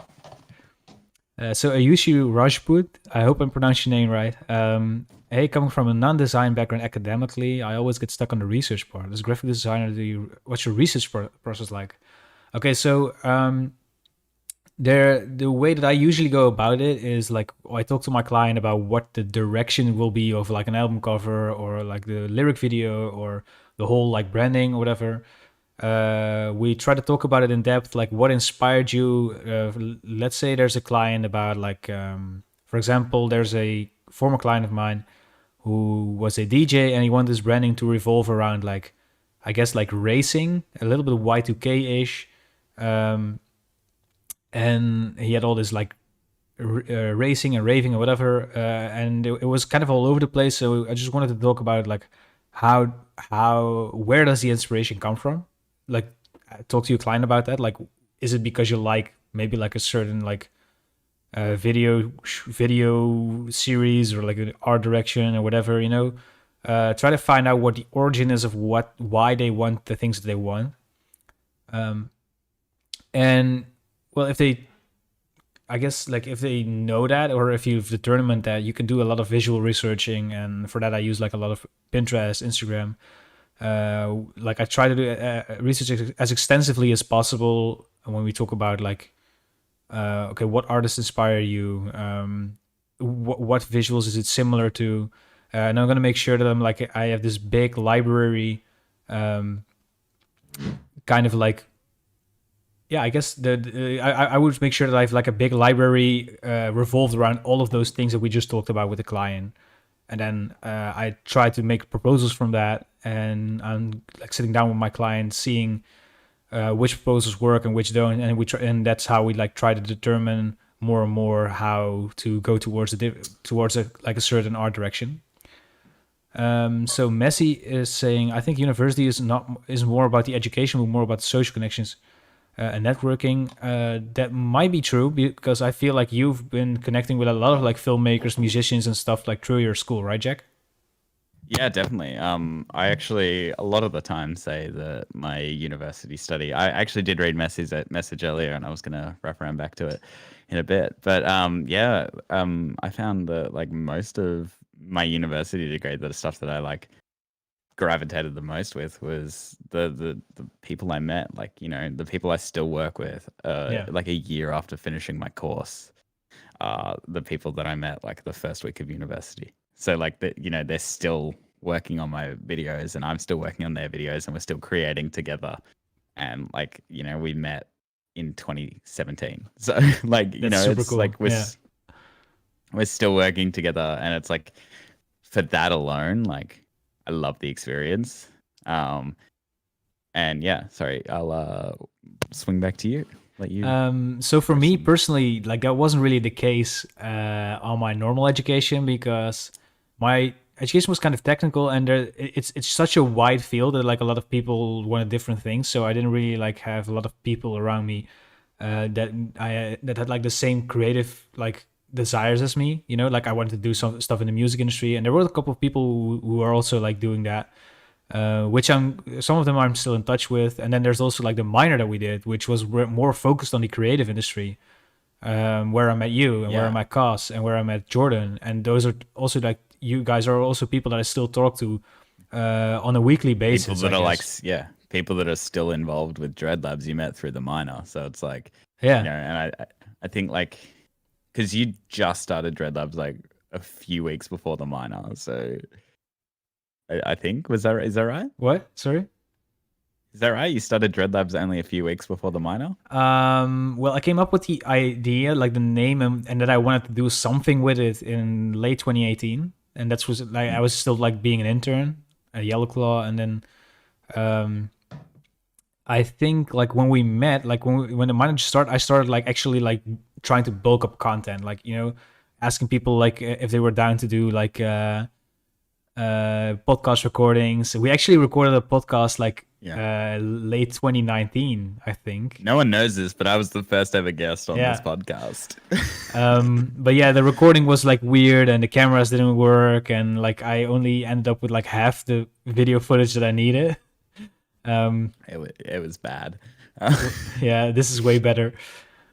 So Ayushi Rajput, I hope I'm pronouncing your name right. Hey, coming from a non-design background academically, I always get stuck on the research part. As a graphic designer, what's your research process like? Okay, so the way that I usually go about it is like I talk to my client about what the direction will be of like an album cover or like the lyric video or the whole like branding or whatever. We try to talk about it in depth, like what inspired you. Let's say there's a client about like, for example, there's a former client of mine who was a DJ and he wanted his branding to revolve around like, I guess like racing, a little bit Y2K-ish. And he had all this like racing and raving or whatever, and it was kind of all over the place. So I just wanted to talk about like where does the inspiration come from? Like, talk to your client about that. Like, is it because you like maybe like a certain like video series or like an art direction or whatever, you know? Try to find out what the origin is of why they want the things that they want. And well, if they, I guess like if they know that, or if you've determined that, you can do a lot of visual researching, and for that I use like a lot of Pinterest, Instagram. Like I try to do research as extensively as possible when we talk about like, okay, what artists inspire you? What visuals is it similar to? And I'm gonna make sure that I have this big library, kind of like, yeah, I guess I would make sure that I have like a big library revolved around all of those things that we just talked about with the client, and then I try to make proposals from that, and I'm like sitting down with my client, seeing which proposals work and which don't, and and that's how we like try to determine more and more how to go towards a certain art direction. So Messi is saying, I think university is more about the education, but more about the social connections and networking. That might be true, because I feel like you've been connecting with a lot of like filmmakers, musicians, and stuff like through your school, right, Jack? Yeah, definitely. I actually a lot of the time say that my university study. I actually did read message earlier, and I was gonna wrap around back to it in a bit. But yeah, I found that like most of my university degree, the stuff that I like gravitated the most with was the people I met. Like, you know, the people I still work with. Yeah. Like a year after finishing my course, the people that I met like the first week of university. So like you know, they're still working on my videos, and I'm still working on their videos, and we're still creating together. And like, you know, we met in 2017. So like, you That's know, super it's cool. like Yeah. we're still working together, and it's like for that alone, like I love the experience. And yeah, sorry, I'll swing back to you. Let you. So for me personally, like that wasn't really the case on my normal education, because my education was kind of technical, and it's such a wide field that like a lot of people wanted different things. So I didn't really like have a lot of people around me that had like the same creative like desires as me. You know, like I wanted to do some stuff in the music industry, and there were a couple of people who are also like doing that. Which some of them I'm still in touch with, and then there's also like the minor that we did, which was more focused on the creative industry, where I met you and where I met Cos and where I met Jordan, and those are also like, you guys are also people that I still talk to on a weekly basis. People that are like, yeah, people that are still involved with Dreadlabs you met through the minor. So it's like, yeah, you know, and I think like, because you just started Dreadlabs like a few weeks before the minor, so I think is that right? What? Sorry. Is that right? You started Dreadlabs only a few weeks before the minor? Well, I came up with the idea, like the name, and that I wanted to do something with it in late 2018, and that was like I was still like being an intern at Yellow Claw, and then I think like when we met, like when the minor started, I started like actually like trying to bulk up content, like, you know, asking people like if they were down to do like podcast recordings. We actually recorded a podcast like late 2019, I think. No one knows this, but I was the first ever guest on this podcast. But yeah, the recording was like weird, and the cameras didn't work, and like I only ended up with like half the video footage that I needed. It was bad. Yeah, this is way better.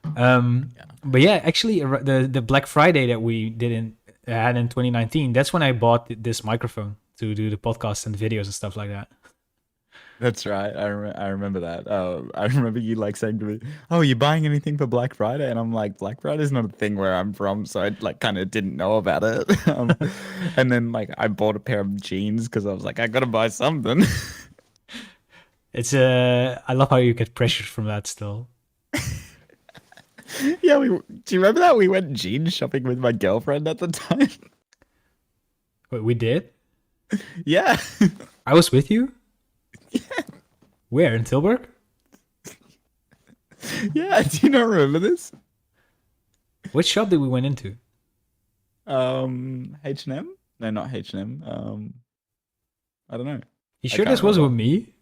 But yeah, actually, the Black Friday that we had in 2019, that's when I bought this microphone to do the podcast and videos and stuff like that. That's right. I remember that. I remember you like saying to me, "Oh, you buying anything for Black Friday?" And I'm like, "Black Friday is not a thing where I'm from, so I like kind of didn't know about it." And then like I bought a pair of jeans because I was like, "I gotta buy something." It's I love how you get pressured from that still. Yeah, do you remember that we went jeans shopping with my girlfriend at the time? Wait, we did? Yeah. I was with you? Yeah. Where, in Tilburg? Yeah, do you not remember this? Which shop did we went into? H&M? No, not H&M. I don't know. You I sure can't this was with remember. me?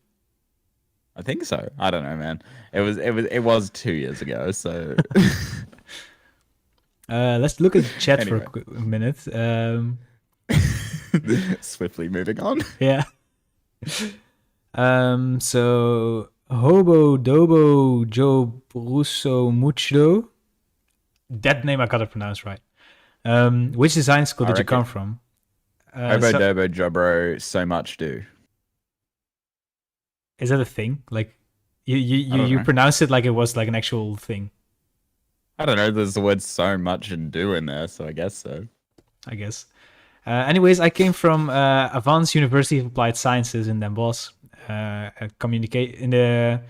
I think so. I don't know, man. It was 2 years ago. So Let's look at the chat for a anyway, quick minute. swiftly moving on. Yeah. So Hobo Dobo Joe Brusso Mucho. That name I gotta pronounce right. Which design school I did you come reckon from? Hobo So Dobo Jobro so much do. is that a thing? Like you you I you, don't you know. pronounce it like it was like an actual thing, I don't know. There's the word so much and do in there, so I guess so. I guess. Anyways, I came from Avans University of Applied Sciences in Den Bosch. Communicate in the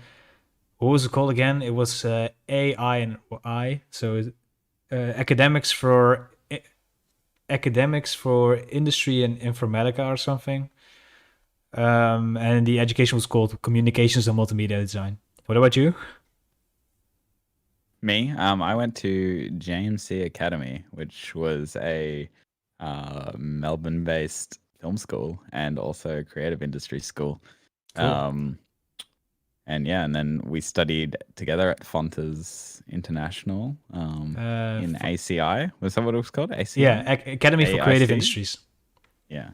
what was it called again? It was AI and I. So academics for academics for industry and informatica or something. And the education was called Communications and Multimedia Design. What about you? Me, I went to JMC Academy, which was a Melbourne-based film school and also creative industry school. Cool. And yeah, and then we studied together at Fontes International in ACI. Was that what it was called? ACI? Yeah, Academy for Creative AIC? Industries. Yeah.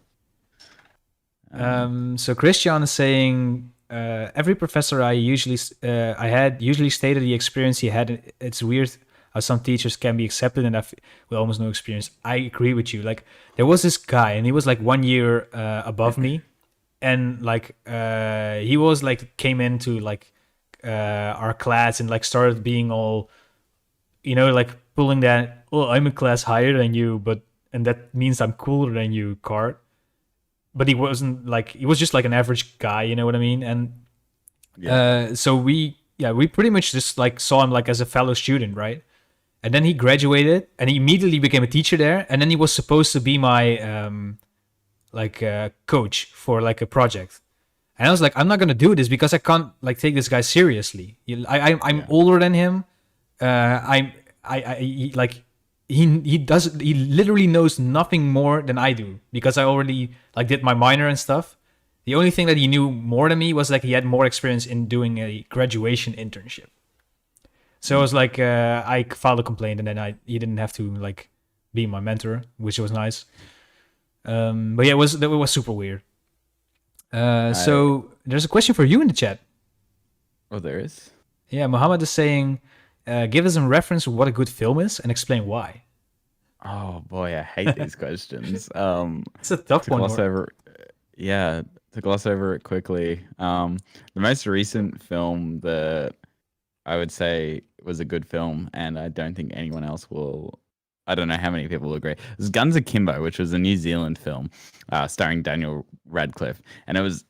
So Christian is saying every professor I had usually stated the experience he had. It's weird how some teachers can be accepted and have with almost no experience. I agree with you. Like there was this guy and he was like 1 year above me, and like he was like came into like our class and like started being all, like pulling that, oh, I'm a class higher than you, but and that means I'm cooler than you card. But he wasn't like, he was just like an average guy, you know what I mean? And so we pretty much just like saw him like as a fellow student, right? And then he graduated and he immediately became a teacher there, and then he was supposed to be my coach for like a project. And I was like, I'm not gonna do this because I can't like take this guy seriously. I'm older than him. He literally knows nothing more than I do because I already like did my minor and stuff. The only thing that he knew more than me was like he had more experience in doing a graduation internship. So I was like, I filed a complaint, and then he didn't have to like be my mentor, which was nice. But yeah, it was super weird. So there's a question for you in the chat. Oh, there is? Yeah, Mohammed is saying, give us a reference of what a good film is and explain why. Oh boy, I hate these questions. It's a tough one. To gloss over it quickly. The most recent film that I would say was a good film, and I don't think anyone else will. I don't know how many people will agree. It was Guns Akimbo, which was a New Zealand film starring Daniel Radcliffe. And it was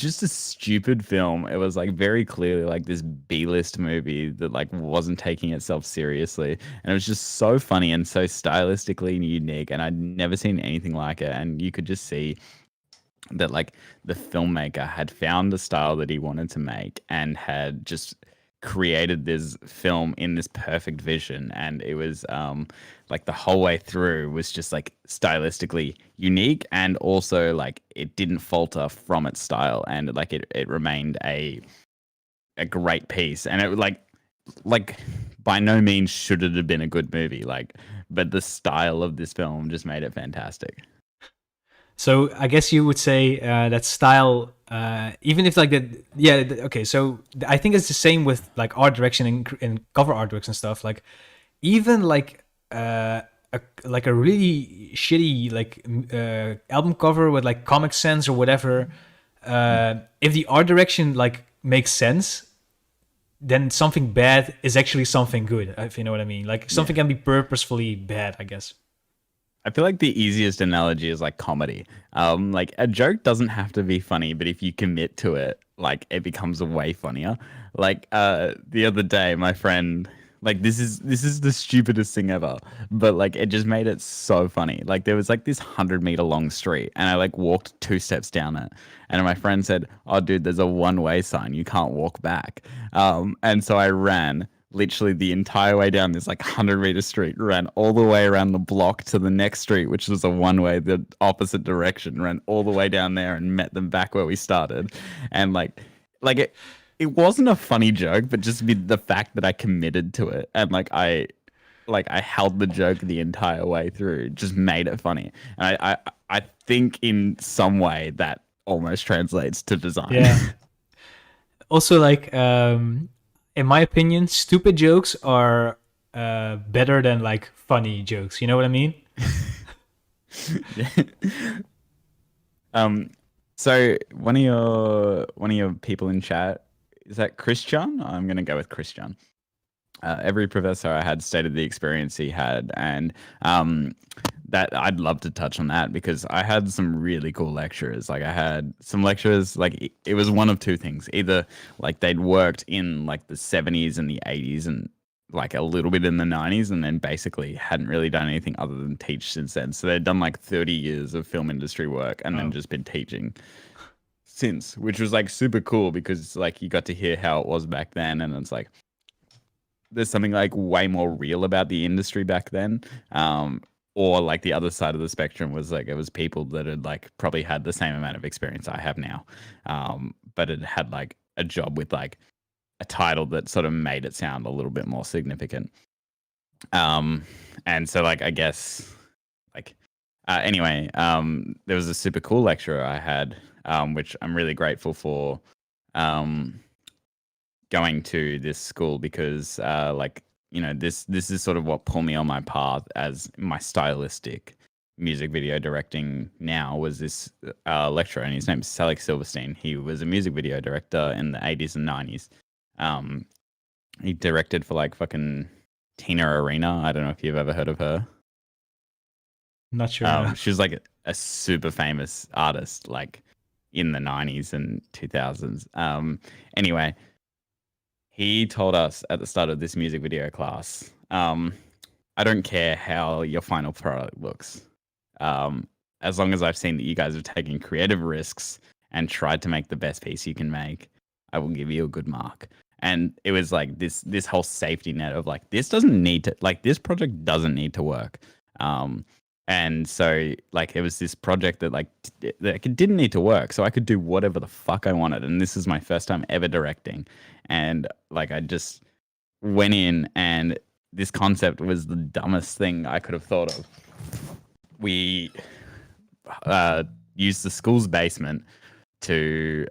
just a stupid film. It was like very clearly like this B-list movie that like wasn't taking itself seriously. And it was just so funny and so stylistically unique. And I'd never seen anything like it. And you could just see that like the filmmaker had found the style that he wanted to make and had just created this film in this perfect vision, and it was like the whole way through was just like stylistically unique, and also like it didn't falter from its style, and like it remained a great piece. And it like by no means should it have been a good movie, like, but the style of this film just made it fantastic. So I guess you would say that style, even if like okay. So I think it's the same with like art direction and cover artworks and stuff. Like even like a really shitty like album cover with like Comic Sans or whatever. If the art direction like makes sense, then something bad is actually something good. If you know what I mean. Like something can be purposefully bad, I guess. I feel like the easiest analogy is like comedy. Like a joke doesn't have to be funny, but if you commit to it, like it becomes way funnier. Like the other day, my friend Like this is the stupidest thing ever, but like it just made it so funny. Like there was like this 100-meter long street, and I like walked 2 steps down it, and my friend said, "Oh, dude, there's a one-way sign. You can't walk back." And so I ran literally the entire way down this like 100-meter street, ran all the way around the block to the next street, which was a one-way, the opposite direction, ran all the way down there and met them back where we started, and like it wasn't a funny joke, but just the fact that I committed to it and I held the joke the entire way through just made it funny. And I think in some way that almost translates to design. Yeah. Also, like, in my opinion, stupid jokes are better than like funny jokes. You know what I mean? Yeah. So one of your people in chat, is that Christian? I'm gonna go with Christian. Every professor I had stated the experience he had, and that I'd love to touch on that because I had some really cool lecturers. Like I had some lecturers, like it was one of two things: either like they'd worked in like the 70s and the 80s and like a little bit in the 90s, and then basically hadn't really done anything other than teach since then. So they'd done like 30 years of film industry work and then just been teaching since, which was like super cool because like you got to hear how it was back then, and it's like there's something like way more real about the industry back then. Or like the other side of the spectrum was like it was people that had like probably had the same amount of experience I have now, but it had like a job with like a title that sort of made it sound a little bit more significant. And so like I guess like anyway, there was a super cool lecturer I had, which I'm really grateful for going to this school because like you know this is sort of what pulled me on my path as my stylistic music video directing now was this lecturer, and his name's Salik Silverstein. He was a music video director in the 80s and 90s. He directed for like fucking Tina Arena. I don't know if you've ever heard of her. Not sure. She was like a super famous artist like in the 90s and 2000s. Anyway, he told us at the start of this music video class, I don't care how your final product looks. As long as I've seen that you guys have taken creative risks and tried to make the best piece you can make, I will give you a good mark. And it was like this whole safety net of like, this project doesn't need to work. And so like it was this project that like it didn't need to work, so I could do whatever the fuck I wanted. And this is my first time ever directing, and like I just went in, and this concept was the dumbest thing I could have thought of. We used the school's basement to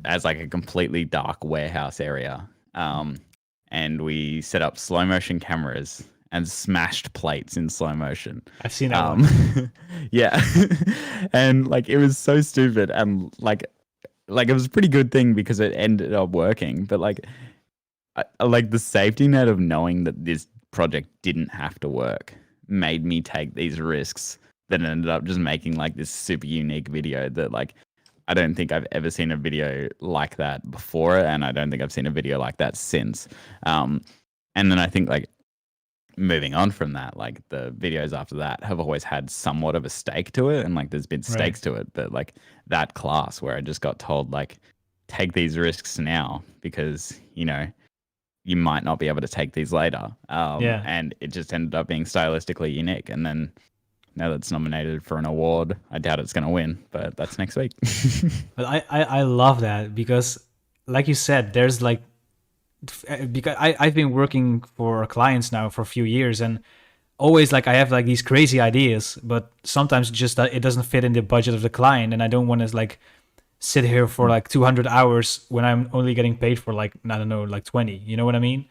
as like a completely dark warehouse area, and we set up slow motion cameras and smashed plates in slow motion. I've seen that one. Yeah. And like it was so stupid, and like it was a pretty good thing because it ended up working, but like like the safety net of knowing that this project didn't have to work made me take these risks that ended up just making like this super unique video that like I don't think I've ever seen a video like that before, and I don't think I've seen a video like that since. And then I think like moving on from that, like the videos after that have always had somewhat of a stake to it, and like there's been stakes to it, but like that class where I just got told like take these risks now because you know you might not be able to take these later, and it just ended up being stylistically unique. And then now that it's nominated for an award, I doubt it's going to win, but that's next week. But I love that because like you said, there's like, because I've been working for clients now for a few years, and always like I have like these crazy ideas, but sometimes just it doesn't fit in the budget of the client, and I don't want to like sit here for like 200 hours when I'm only getting paid for like, I don't know, like 20, you know what I mean?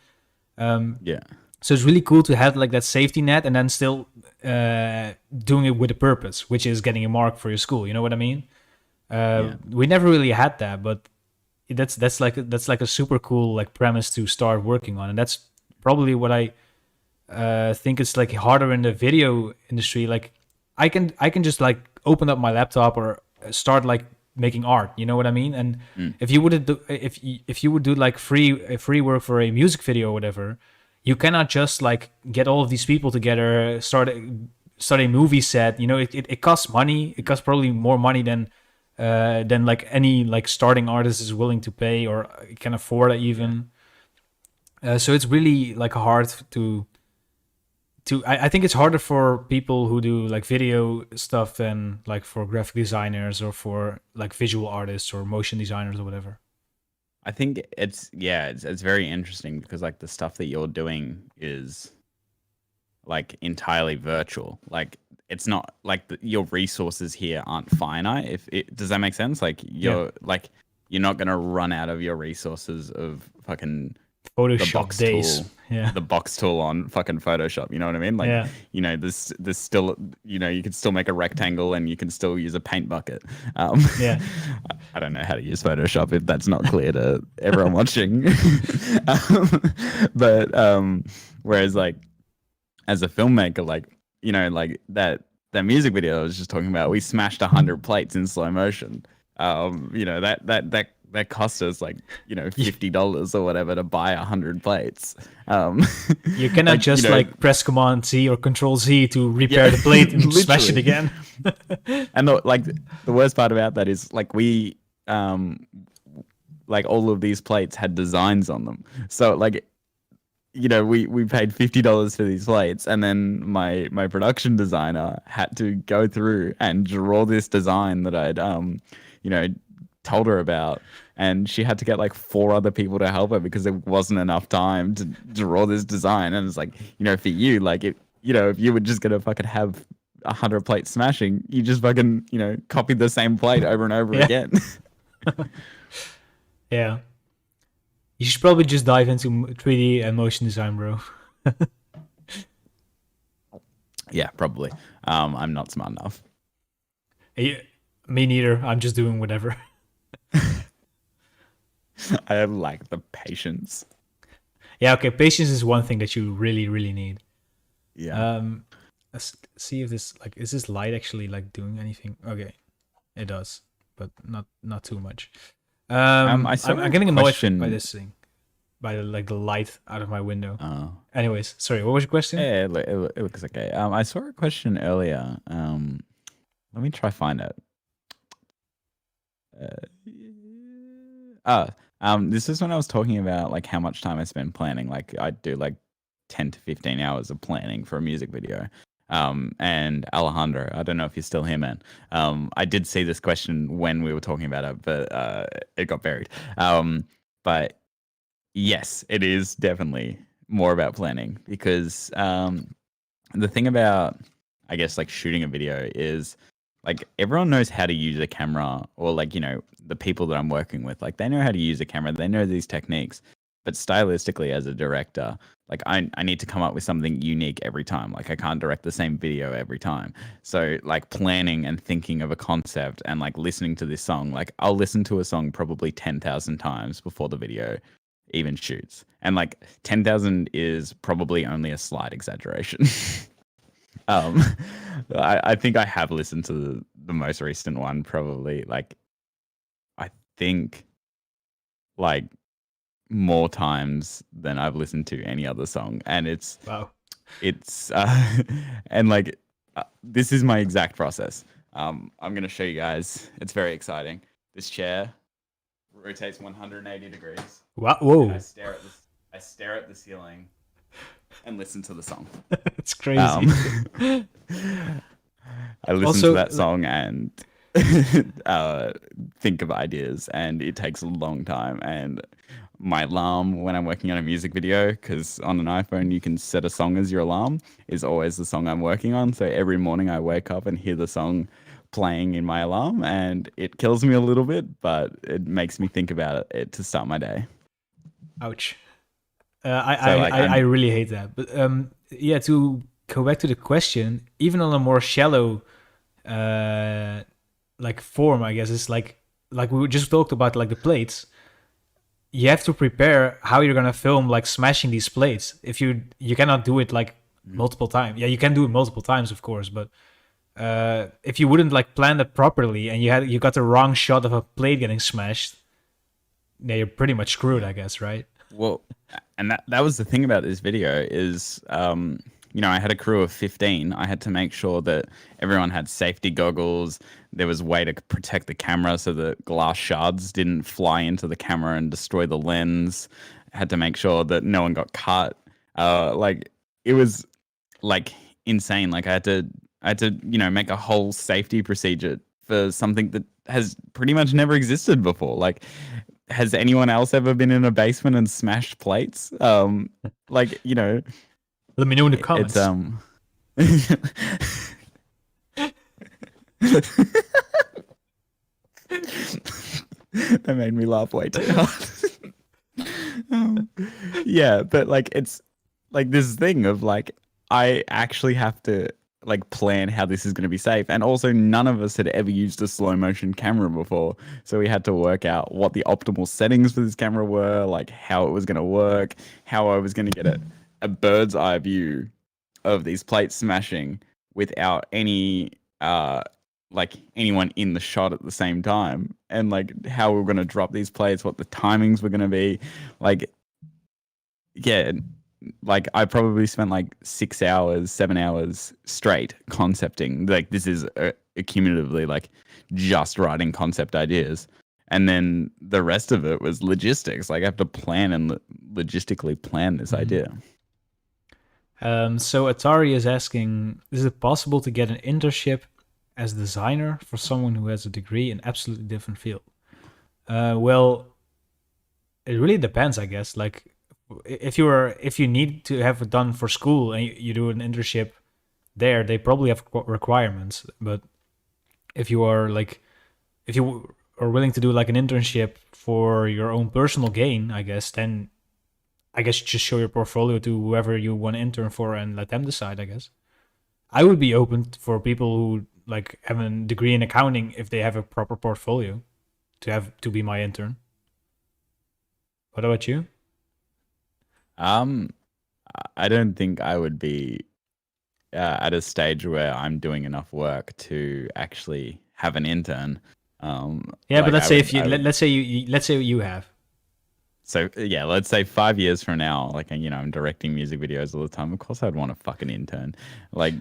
Yeah. So it's really cool to have like that safety net and then still doing it with a purpose, which is getting a mark for your school, you know what I mean? We never really had that, but that's like a super cool like premise to start working on, and that's probably what I think is like harder in the video industry. Like I can just like open up my laptop or start like making art. You know what I mean? And Mm. if you would do if you would do like free work for a music video or whatever, you cannot just like get all of these people together, start a movie set. You know, it costs money. It costs probably more money than like any like starting artist is willing to pay or can afford even. So it's really like hard to I think it's harder for people who do like video stuff than like for graphic designers or for like visual artists or motion designers or whatever. I think it's very interesting because like the stuff that you're doing is like entirely virtual. Like it's not like your resources here aren't finite. Does that make sense? Like you're not gonna run out of your resources of fucking Photoshop days. tool, Yeah. the box tool on fucking Photoshop. You know what I mean? Like, you know, there's still, you know, you can still make a rectangle and you can still use a paint bucket. Yeah. I don't know how to use Photoshop if that's not clear to everyone watching. But whereas like as a filmmaker, like, you know, like that music video I was just talking about, we smashed 100 plates in slow motion. You know, that cost us like, you know, $50 or whatever to buy 100 plates. You cannot just like press Command Z or Control Z to repair the plate and smash it again. And the worst part about that is like we like all of these plates had designs on them. So like, you know, we paid $50 for these plates, and then my production designer had to go through and draw this design that I'd you know, told her about, and she had to get like 4 other people to help her because there wasn't enough time to draw this design. And it's like, you know, for you, like if you were just gonna fucking have 100 plates smashing, you just fucking, you know, copy the same plate over and over again. Yeah. You should probably just dive into 3D and motion design, bro. Yeah, probably. I'm not smart enough. Me neither. I'm just doing whatever. I have like the patience. Yeah, okay. Patience is one thing that you really, really need. Yeah. Let's see if this like is this light actually like doing anything? Okay, it does, but not too much. I'm getting annoyed by this thing, by the light out of my window. Anyways, sorry, what was your question? Yeah, it looks okay. I saw a question earlier. Let me try find it. This is when I was talking about like how much time I spend planning. Like I do like 10 to 15 hours of planning for a music video. And Alejandro, I don't know if you're still here, man. I did see this question when we were talking about it, but it got buried. But yes, it is definitely more about planning because the thing about, I guess, like shooting a video is like everyone knows how to use a camera, or like, you know, the people that I'm working with, like they know how to use a camera, they know these techniques. But stylistically, as a director, like I need to come up with something unique every time. Like I can't direct the same video every time. So like planning and thinking of a concept and like listening to this song, like I'll listen to a song probably 10,000 times before the video even shoots. And like 10,000 is probably only a slight exaggeration. I think I have listened to the most recent one probably like, I think like more times than I've listened to any other song, and it's and like this is my exact process. I'm gonna show you guys. It's very exciting. This chair rotates 180 degrees. Wow! Whoa! I stare at the ceiling and listen to the song. It's crazy. I listen to that song and think of ideas, and it takes a long time. And my alarm when I'm working on a music video, because on an iPhone you can set a song as your alarm, is always the song I'm working on. So every morning I wake up and hear the song playing in my alarm, and it kills me a little bit, but it makes me think about it to start my day. Ouch. I really hate that. But yeah, to go back to the question, even on a more shallow like form, I guess, it's like we just talked about, like the plates. You have to prepare how you're gonna film like smashing these plates. If you cannot do it like multiple times. Yeah, you can do it multiple times, of course, but if you wouldn't like plan it properly and you got the wrong shot of a plate getting smashed, yeah, you're pretty much screwed, I guess, right? Well, and that was the thing about this video is, I had a crew of 15. I had to make sure that everyone had safety goggles. There was a way to protect the camera so that glass shards didn't fly into the camera and destroy the lens. I had to make sure that no one got cut. It was like insane. Like I had to, make a whole safety procedure for something that has pretty much never existed before. Like, has anyone else ever been in a basement and smashed plates? Like, Let me know in the it's comments. That made me laugh way too hard. Yeah, but like it's like this thing of like I actually have to like plan how this is going to be safe, and also none of us had ever used a slow motion camera before, so we had to work out what the optimal settings for this camera were, like how it was going to work, how I was going to get a bird's eye view of these plates smashing without any like anyone in the shot at the same time, and like how we were going to drop these plates, what the timings were going to be. Like, yeah, like I probably spent like 6 hours, 7 hours straight concepting. Like this is accumulatively like just writing concept ideas, and then the rest of it was logistics. Like I have to plan and logistically plan this idea. So Atari is asking, is it possible to get an internship as designer for someone who has a degree in absolutely different field? Well, it really depends, I guess. Like if you need to have it done for school and you do an internship there, they probably have requirements. But if you are willing to do like an internship for your own personal gain, I guess, then I guess you just show your portfolio to whoever you want to intern for and let them decide, I guess. I would be open for people who like have a degree in accounting if they have a proper portfolio to be my intern. What about you? Um, I don't think I would be at a stage where I'm doing enough work to actually have an intern. Yeah, but Like let's I say would, if you I would. let's say you have. So yeah, let's say 5 years from now, like I'm directing music videos all the time. Of course, I'd want a fucking intern. Like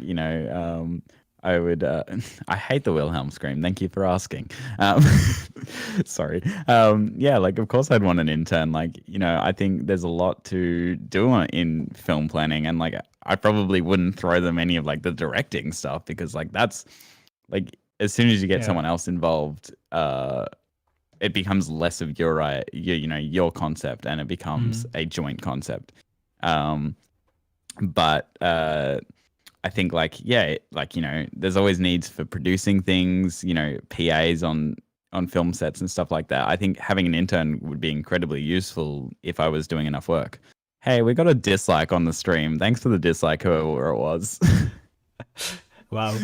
I would. I hate the Wilhelm scream. Thank you for asking. Sorry. Yeah, like of course I'd want an intern. Like I think there's a lot to do in film planning, and like I probably wouldn't throw them any of like the directing stuff because like that's like as soon as you get Yeah. someone else involved, it becomes less of your concept, and it becomes a joint concept. But I think like yeah, like there's always needs for producing things, PAs on film sets and stuff like that. I think having an intern would be incredibly useful if I was doing enough work. Hey, we got a dislike on the stream. Thanks for the dislike, whoever it was. Wow.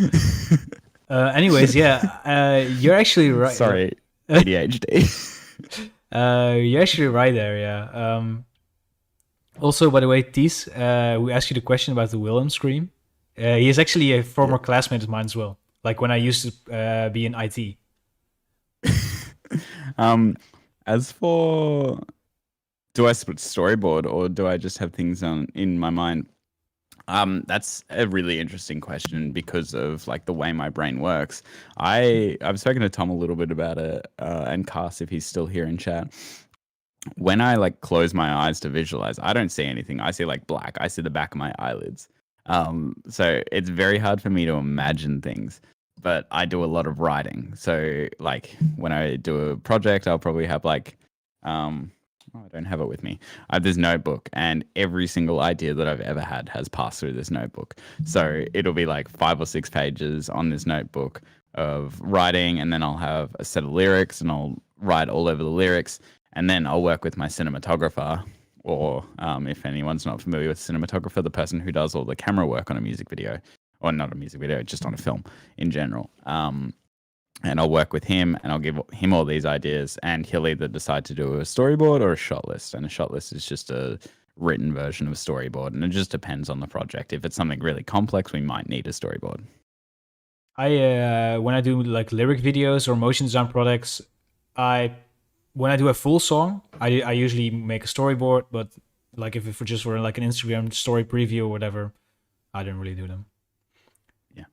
Anyways, yeah, you're actually right. Sorry, ADHD. You're actually right there. Yeah. Also, by the way, Ties, we asked you the question about the Willem scream. He is actually a former classmate of mine as well. Like when I used to be in IT. As for, do I storyboard or do I just have things in my mind? That's a really interesting question because of like the way my brain works. I've spoken to Tom a little bit about it, and Cass if he's still here in chat. When I like close my eyes to visualize, I don't see anything. I see like black. I see the back of my eyelids. So it's very hard for me to imagine things. But I do a lot of writing. So like when I do a project, I'll probably have like I don't have it with me. I have this notebook, and every single idea that I've ever had has passed through this notebook. So it'll be like 5 or 6 pages on this notebook of writing, and then I'll have a set of lyrics, and I'll write all over the lyrics, and then I'll work with my cinematographer, or if anyone's not familiar with cinematographer, the person who does all the camera work on a music video, or not a music video, just on a film in general. And I'll work with him and I'll give him all these ideas, and he'll either decide to do a storyboard or a shot list. And a shot list is just a written version of a storyboard, and it just depends on the project. If it's something really complex, we might need a storyboard. When I do like lyric videos or motion design products, when I do a full song, I usually make a storyboard. But like if it just were like an Instagram story preview or whatever, I don't really do them. Yeah.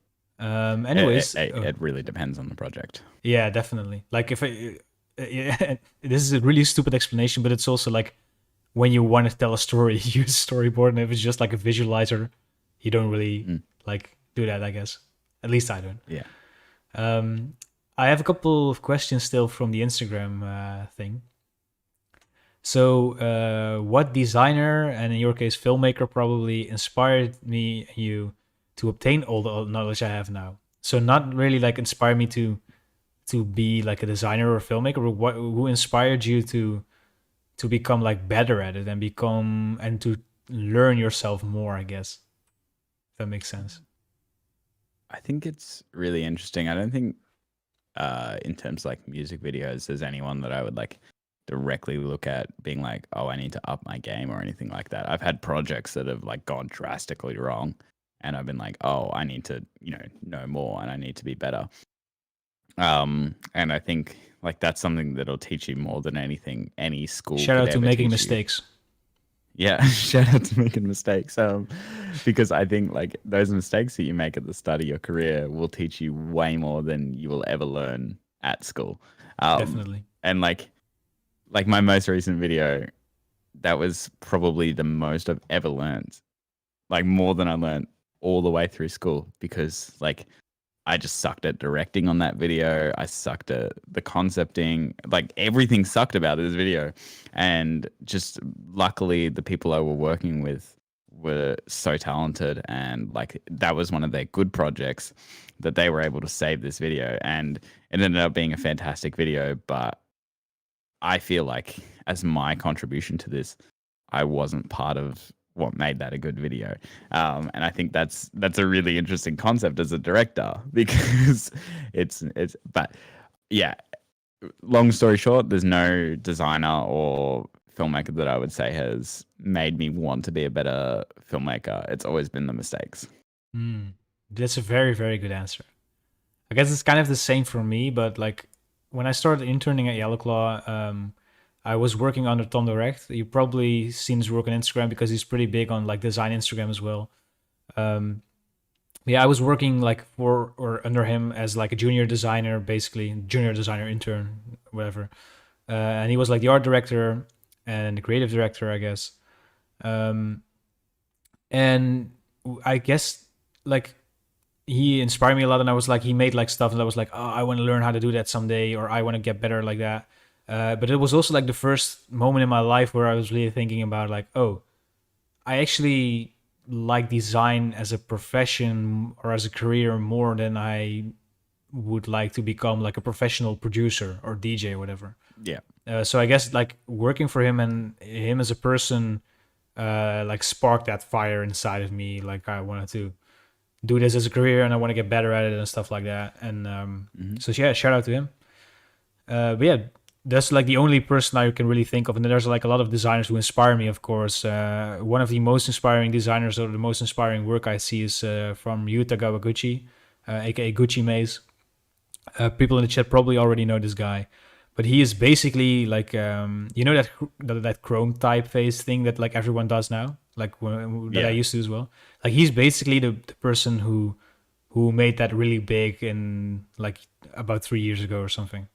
Anyways, It really depends on the project. yeah, definitely. Like if yeah, this is a really stupid explanation, but it's also like when you want to tell a story, you use storyboard, and if it's just like a visualizer, you don't really like do that, I guess. At least I don't. Yeah. I have a couple of questions still from the Instagram thing. So, what designer, and in your case, filmmaker, probably inspired you to obtain all the knowledge I have now? So, not really like inspire me to be like a designer or a filmmaker, but who inspired you to become like better at it and to learn yourself more, I guess. If that makes sense. I think it's really interesting. I don't think in terms of like music videos, there's anyone that I would like directly look at being like, oh, I need to up my game or anything like that. I've had projects that have like gone drastically wrong, and I've been like, oh, I need to, know more, and I need to be better. And I think like that's something that'll teach you more than anything any school Shout could out to ever making teach you. mistakes. Yeah, shout out to making mistakes. Because I think like those mistakes that you make at the start of your career will teach you way more than you will ever learn at school. Definitely. And like my most recent video, that was probably the most I've ever learned. Like more than I learned all the way through school, because like I just sucked at directing on that video. I sucked at the concepting. Like everything sucked about this video. And just luckily the people I were working with were so talented, and like that was one of their good projects that they were able to save this video, and it ended up being a fantastic video. But I feel like as my contribution to this, I wasn't part of what made that a good video. And I think that's a really interesting concept as a director, because but yeah, long story short, there's no designer or filmmaker that I would say has made me want to be a better filmmaker. It's always been the mistakes. That's a very, very good answer. I guess it's kind of the same for me, but like when I started interning at Yellowclaw, I was working under Tom Direct. You probably seen his work on Instagram because he's pretty big on like design Instagram as well. Yeah, I was working like for or under him as like a junior designer, basically junior designer intern, whatever. And he was like the art director and the creative director, I guess. And I guess like he inspired me a lot, and I was like, he made like stuff, and I was like, oh, I want to learn how to do that someday, or I want to get better like that. But it was also like the first moment in my life where I was really thinking about like, oh, I actually like design as a profession or as a career more than I would like to become like a professional producer or DJ or whatever. Yeah. So I guess like working for him and him as a person, like sparked that fire inside of me. Like I wanted to do this as a career, and I want to get better at it and stuff like that. And so yeah, shout out to him. But yeah, that's like the only person I can really think of. And then there's like a lot of designers who inspire me, of course. One of the most inspiring designers, or the most inspiring work I see, is from Yuta Gawaguchi, aka Gucci Maze. People in the chat probably already know this guy, but he is basically like that Chrome typeface thing that like everyone does now, like that I used to as well. Like he's basically the person who made that really big in like about 3 years ago or something.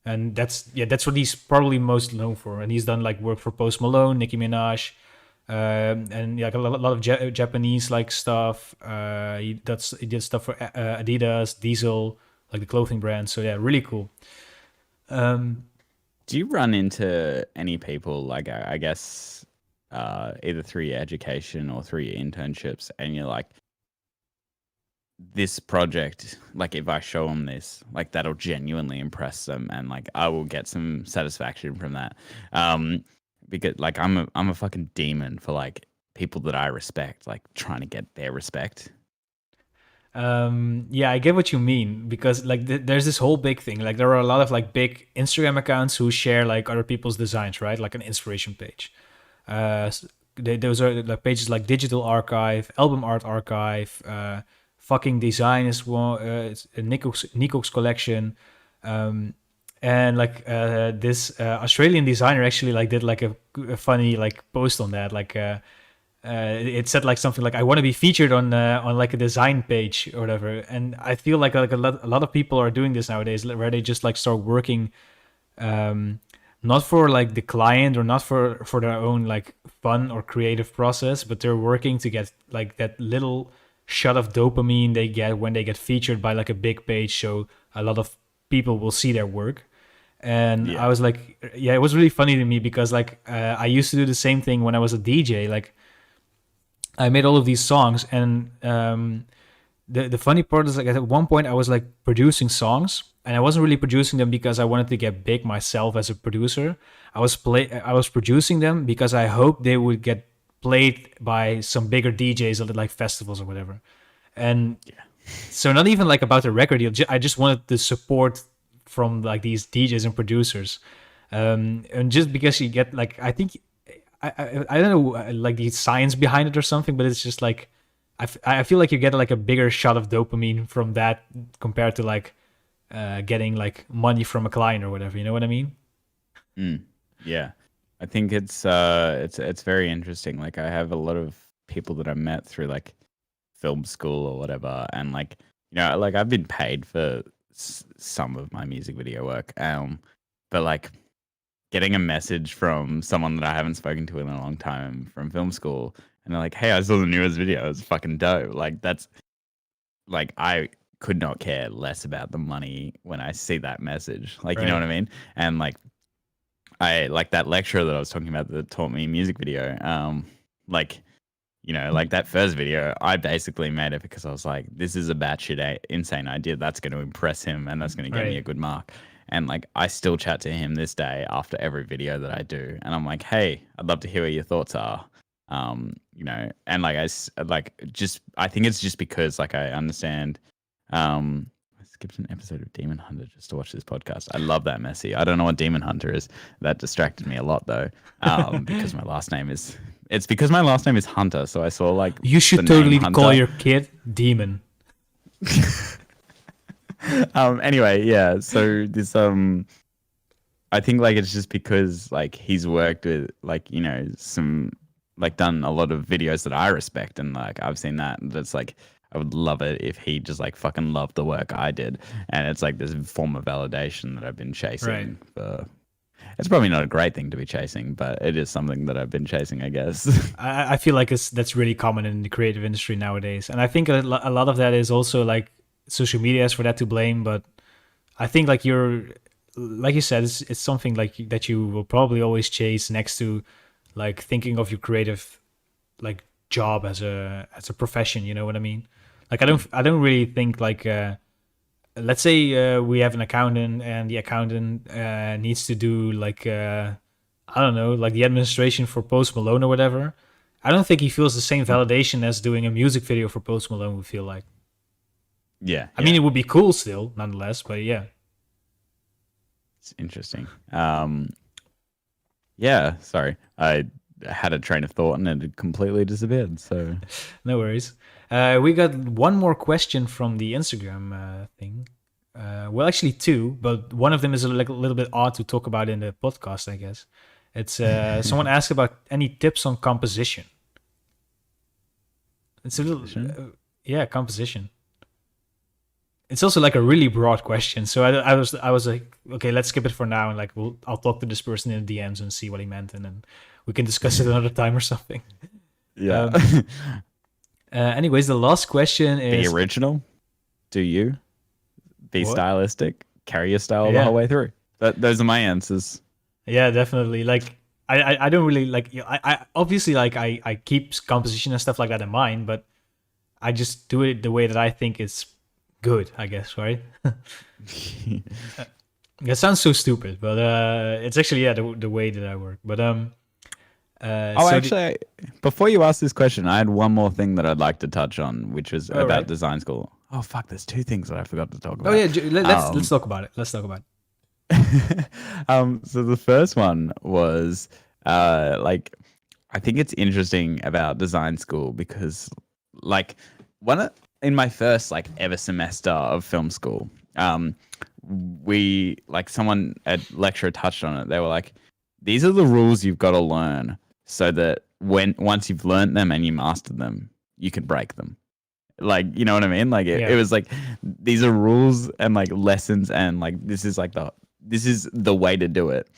And that's what he's probably most known for. And he's done like work for Post Malone, Nicki Minaj, and like a lot of Japanese like stuff. He did stuff for Adidas, Diesel, like the clothing brand. So yeah, really cool. Do you run into any people like I guess either through your education or through your internships, and you're like, this project, like if I show them this, like that'll genuinely impress them, and like I will get some satisfaction from that. Because like I'm a fucking demon for like people that I respect, like trying to get their respect. Yeah, I get what you mean, because like there's this whole big thing. Like there are a lot of like big Instagram accounts who share like other people's designs, right? Like an inspiration page. Those are like pages like Digital Archive, Album Art Archive, fucking design is one. It's a Nico's collection, and like this Australian designer actually like did like a funny like post on that. Like it said like something like, I want to be featured on like a design page or whatever. And I feel like a lot of people are doing this nowadays, where they just like start working. Not for like the client or not for their own like fun or creative process, but they're working to get like that little shot of dopamine they get when they get featured by like a big page, so a lot of people will see their work. And Yeah. I was like, yeah, it was really funny to me because like I used to do the same thing when I was a DJ. Like I made all of these songs, and the funny part is like at one point I was like producing songs, and I wasn't really producing them because I wanted to get big myself as a producer. I was producing them because I hoped they would get played by some bigger DJs at like festivals or whatever. And so not even like about the record deal. I just wanted the support from like these DJs and producers, and just because you get like, I think I don't know like the science behind it or something, but it's just like I feel like you get like a bigger shot of dopamine from that compared to like getting like money from a client or whatever. You know what I mean? Yeah, I think it's very interesting. Like I have a lot of people that I met through like film school or whatever, and like like I've been paid for some of my music video work, but like getting a message from someone that I haven't spoken to in a long time from film school, and they're like, "Hey, I saw the newest video. It's fucking dope." Like that's like I could not care less about the money when I see that message. Like, you know what I mean? And like I like that lecturer that I was talking about that taught me music video. Like, like that first video, I basically made it because I was like, this is a batshit insane idea that's going to impress him and that's going to get me a good mark. And like, I still chat to him this day after every video that I do, and I'm like, hey, I'd love to hear what your thoughts are. And like I think it's just because like I understand. I skipped an episode of Demon Hunter just to watch this podcast. I love that Messi. I don't know what Demon Hunter is. That distracted me a lot though, because my last name is. It's because my last name is Hunter, so I saw like. You should totally call your kid Demon. Anyway, yeah. So this I think like it's just because like he's worked with like some like done a lot of videos that I respect, and like I've seen that, and it's like I would love it if he just like fucking loved the work I did, and it's like this form of validation that I've been chasing for. It's probably not a great thing to be chasing, but it is something that I've been chasing, I guess. I feel like that's really common in the creative industry nowadays, and I think a lot of that is also like social media is for that to blame. But I think like like you said, it's something like that you will probably always chase next to like thinking of your creative like job as a profession. You know what I mean? Like I don't really think like. Let's say we have an accountant, and the accountant needs to do like I don't know, like the administration for Post Malone or whatever. I don't think he feels the same validation as doing a music video for Post Malone would feel like. Yeah. I mean, it would be cool still, nonetheless, but yeah. It's interesting. Yeah, sorry. I had a train of thought and it completely disappeared, so. No worries. We got one more question from the Instagram thing. Well, actually two, but one of them is a little bit odd to talk about in the podcast, I guess. It's someone asked about any tips on composition. It's a little, composition. It's also like a really broad question, so I was like, okay, let's skip it for now, and like I'll talk to this person in the DMs and see what he meant, and then we can discuss it another time or something. Yeah. Anyways, the last question is: be original. Do you be stylistic? Carry your style the whole way through. Those are my answers. Yeah, definitely. Like I don't really like. I obviously like I keep composition and stuff like that in mind, but I just do it the way that I think is good, I guess, right? That sounds so stupid, but it's actually the way that I work. But actually, before you ask this question, I had one more thing that I'd like to touch on, which was about design school. Oh fuck, there's two things that I forgot to talk about. Oh yeah, let's talk about it. Let's talk about it. So the first one was like I think it's interesting about design school because like in my first like ever semester of film school, we like someone a lecturer touched on it. They were like, these are the rules you've got to learn so that once you've learned them and you mastered them, you can break them. Like, you know what I mean? Like it was like, these are rules and like lessons, and like this is the way to do it.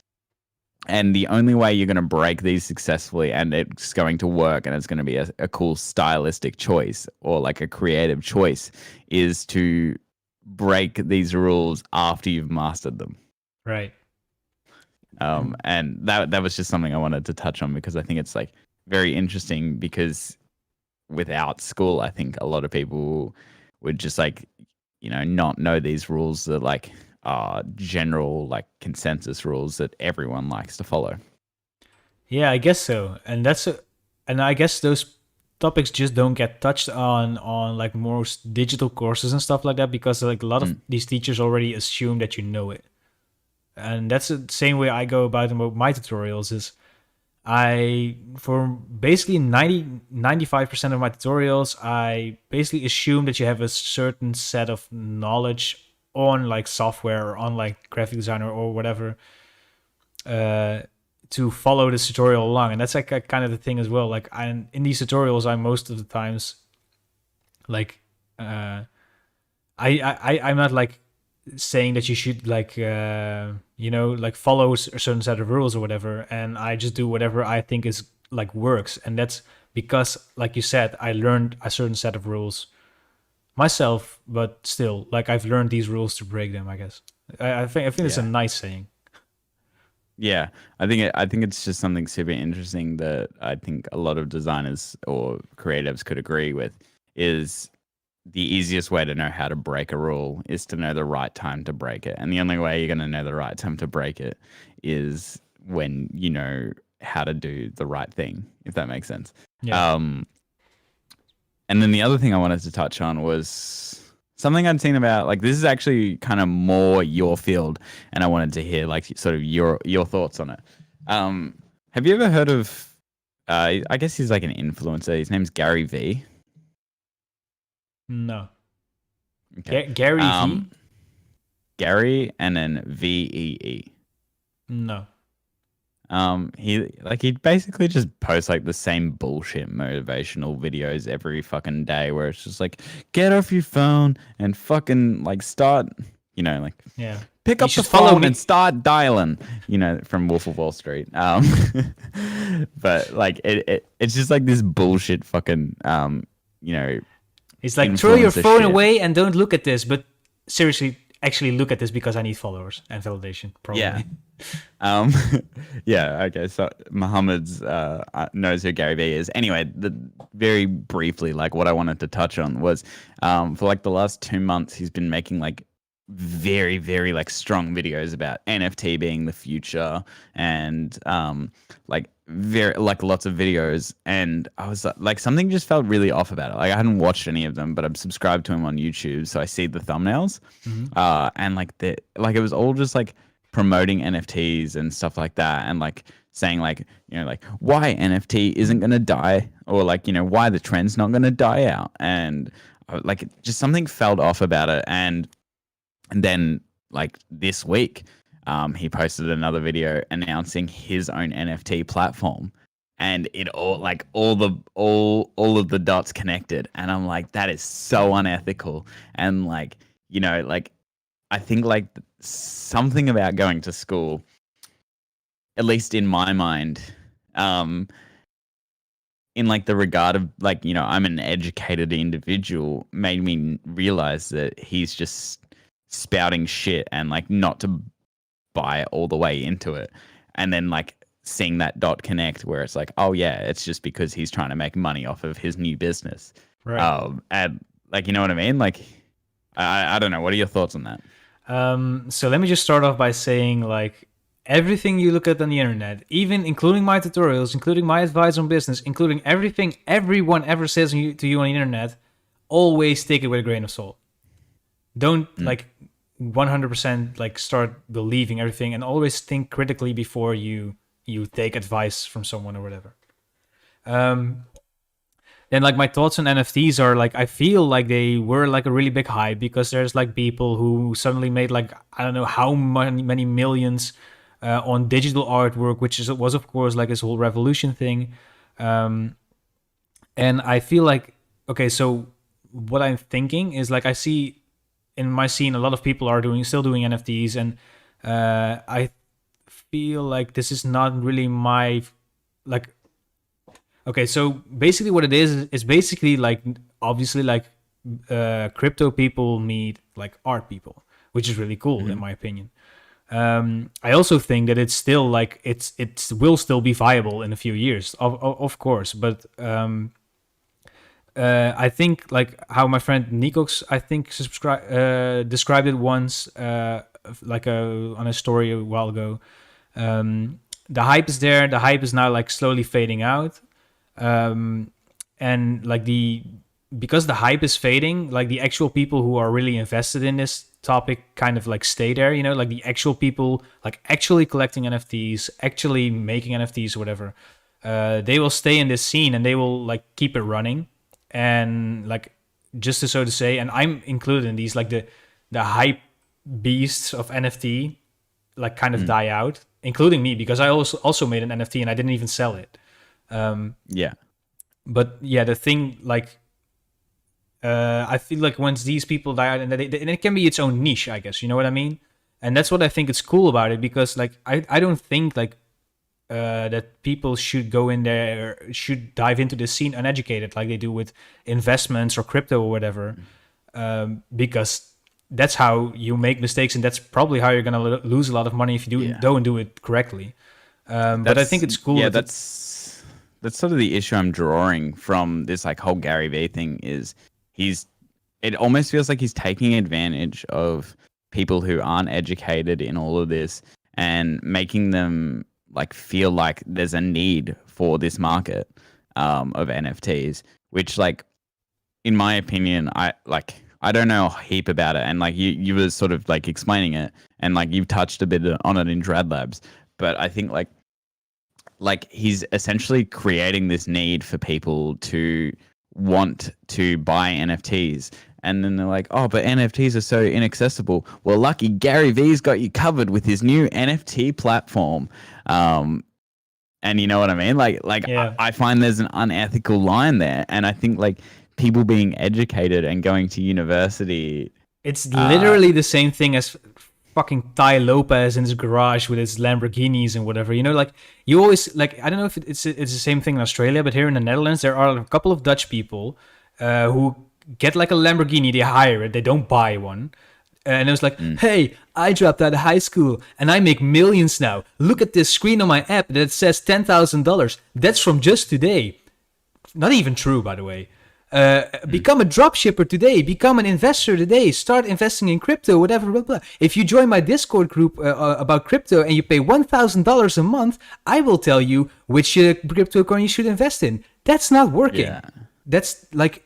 And the only way you're going to break these successfully and it's going to work and it's going to be a cool stylistic choice or like a creative choice is to break these rules after you've mastered them. Right. And that was just something I wanted to touch on because I think it's like very interesting, because without school, I think a lot of people would just like, you know, not know these rules that like are general like consensus rules that everyone likes to follow. Yeah, I guess so. And and I guess those topics just don't get touched on like most digital courses and stuff like that, because like a lot of these teachers already assume that you know it. And that's the same way I go about my tutorials is for basically 95% of my tutorials, I basically assume that you have a certain set of knowledge on like software or on like graphic designer or whatever, to follow this tutorial along. And that's like kind of the thing as well. Like in these tutorials, I most of the times like I'm not like saying that you should like you know, like follow a certain set of rules or whatever, and I just do whatever I think is like works. And that's because, like you said, I learned a certain set of rules myself, but still, like I've learned these rules to break them, I guess. I think it's a nice saying. Yeah, I think it's just something super interesting that I think a lot of designers or creatives could agree with, is the easiest way to know how to break a rule is to know the right time to break it. And the only way you're going to know the right time to break it is when you know how to do the right thing, if that makes sense. Yeah. And then the other thing I wanted to touch on was something I'd seen about, like, this is actually kind of more your field, and I wanted to hear like sort of your thoughts on it. Have you ever heard of, I guess he's like an influencer. His name's Gary V. No. Okay. Gary V? Gary and then VEE. No. He basically just posts like the same bullshit motivational videos every fucking day, where it's just like, get off your phone and fucking like start, you know, like pick up the phone and start dialing, you know, from Wolf of Wall Street. But like it's just like this bullshit fucking you know. It's like, throw your phone away and don't look at this, but seriously, actually look at this because I need followers and validation, probably. Yeah. Yeah, okay, so Muhammad's knows who Gary Vee is. Anyway, very briefly, like what I wanted to touch on was for like the last 2 months, he's been making like very, very like strong videos about NFT being the future, and like very like lots of videos. And I was like, something just felt really off about it. Like I hadn't watched any of them, but I'm subscribed to him on YouTube, so I see the thumbnails. And like it was all just like promoting NFTs and stuff like that, and like saying like, you know, like why NFT isn't gonna die, or like, you know, why the trend's not gonna die out. And like just something felt off about it. And then like this week, he posted another video announcing his own NFT platform, and it all like all of the dots connected. And I'm like, that is so unethical. And like, you know, like I think like something about going to school, at least in my mind, in like the regard of like, you know, I'm an educated individual, made me realize that he's just spouting shit and like not to buy all the way into it. And then like seeing that dot connect where it's like, oh yeah, it's just because he's trying to make money off of his new business. Right. And like, you know what I mean? Like, I don't know. What are your thoughts on that? So let me just start off by saying, like, everything you look at on the internet, even including my tutorials, including my advice on business, including everything everyone ever says to you on the internet, always take it with a grain of salt. Don't like 100% like start believing everything, and always think critically before you take advice from someone or whatever. then like my thoughts on NFTs are like I feel like they were like a really big hype because there's like people who suddenly made like I don't know how many millions on digital artwork, which was of course like this whole revolution thing. Um, and I feel like okay, so what I'm thinking is like I see in my scene a lot of people are still doing NFTs, and I feel like this is not really my like okay, so basically what it is basically like obviously like crypto people meet like art people, which is really cool in my opinion. I also think that it's still like it will still be viable in a few years, of course, but I think like how my friend Nikox I think described it once like on a story a while ago. The hype is there. The hype is now like slowly fading out. And like because the hype is fading, like the actual people who are really invested in this topic kind of like stay there, you know, like the actual people like actually collecting NFTs, actually making NFTs or whatever, they will stay in this scene and they will like keep it running. And like just to so to say, and I'm included in these, like the hype beasts of NFT like kind of die out, including me, because I also made an NFT and I didn't even sell it. Yeah. But yeah, the thing like I feel like once these people die out, and it can be its own niche, I guess, you know what I mean? And that's what I think is cool about it, because like I don't think like that people should go in there, should dive into the scene uneducated like they do with investments or crypto or whatever, because that's how you make mistakes, and that's probably how you're gonna lose a lot of money if you don't do it correctly. But I think it's cool. Yeah, that's sort of the issue I'm drawing from this like whole Gary Vee thing is it almost feels like he's taking advantage of people who aren't educated in all of this and making them like feel like there's a need for this market of NFTs, which like in my opinion, I don't know a heap about it, and like you were sort of like explaining it, and like you've touched a bit on it in Dreadlabs, but I think like he's essentially creating this need for people to want to buy NFTs. And then they're like, oh, but NFTs are so inaccessible. Well, lucky Gary Vee's got you covered with his new NFT platform. And you know what I mean? Like yeah. I find there's an unethical line there. And I think like people being educated and going to university. It's literally the same thing as fucking Ty Lopez in his garage with his Lamborghinis and whatever, you know, like you always like, I don't know if it's the same thing in Australia, but here in the Netherlands, there are a couple of Dutch people who get like a Lamborghini, they hire it, they don't buy one. And it was like, hey, I dropped out of high school and I make millions now. Look at this screen on my app that says $10,000. That's from just today. Not even true, by the way. Become a dropshipper today, become an investor today, start investing in crypto, whatever, blah, blah. If you join my Discord group about crypto and you pay $1,000 a month, I will tell you which crypto coin you should invest in. That's not working. Yeah. That's like,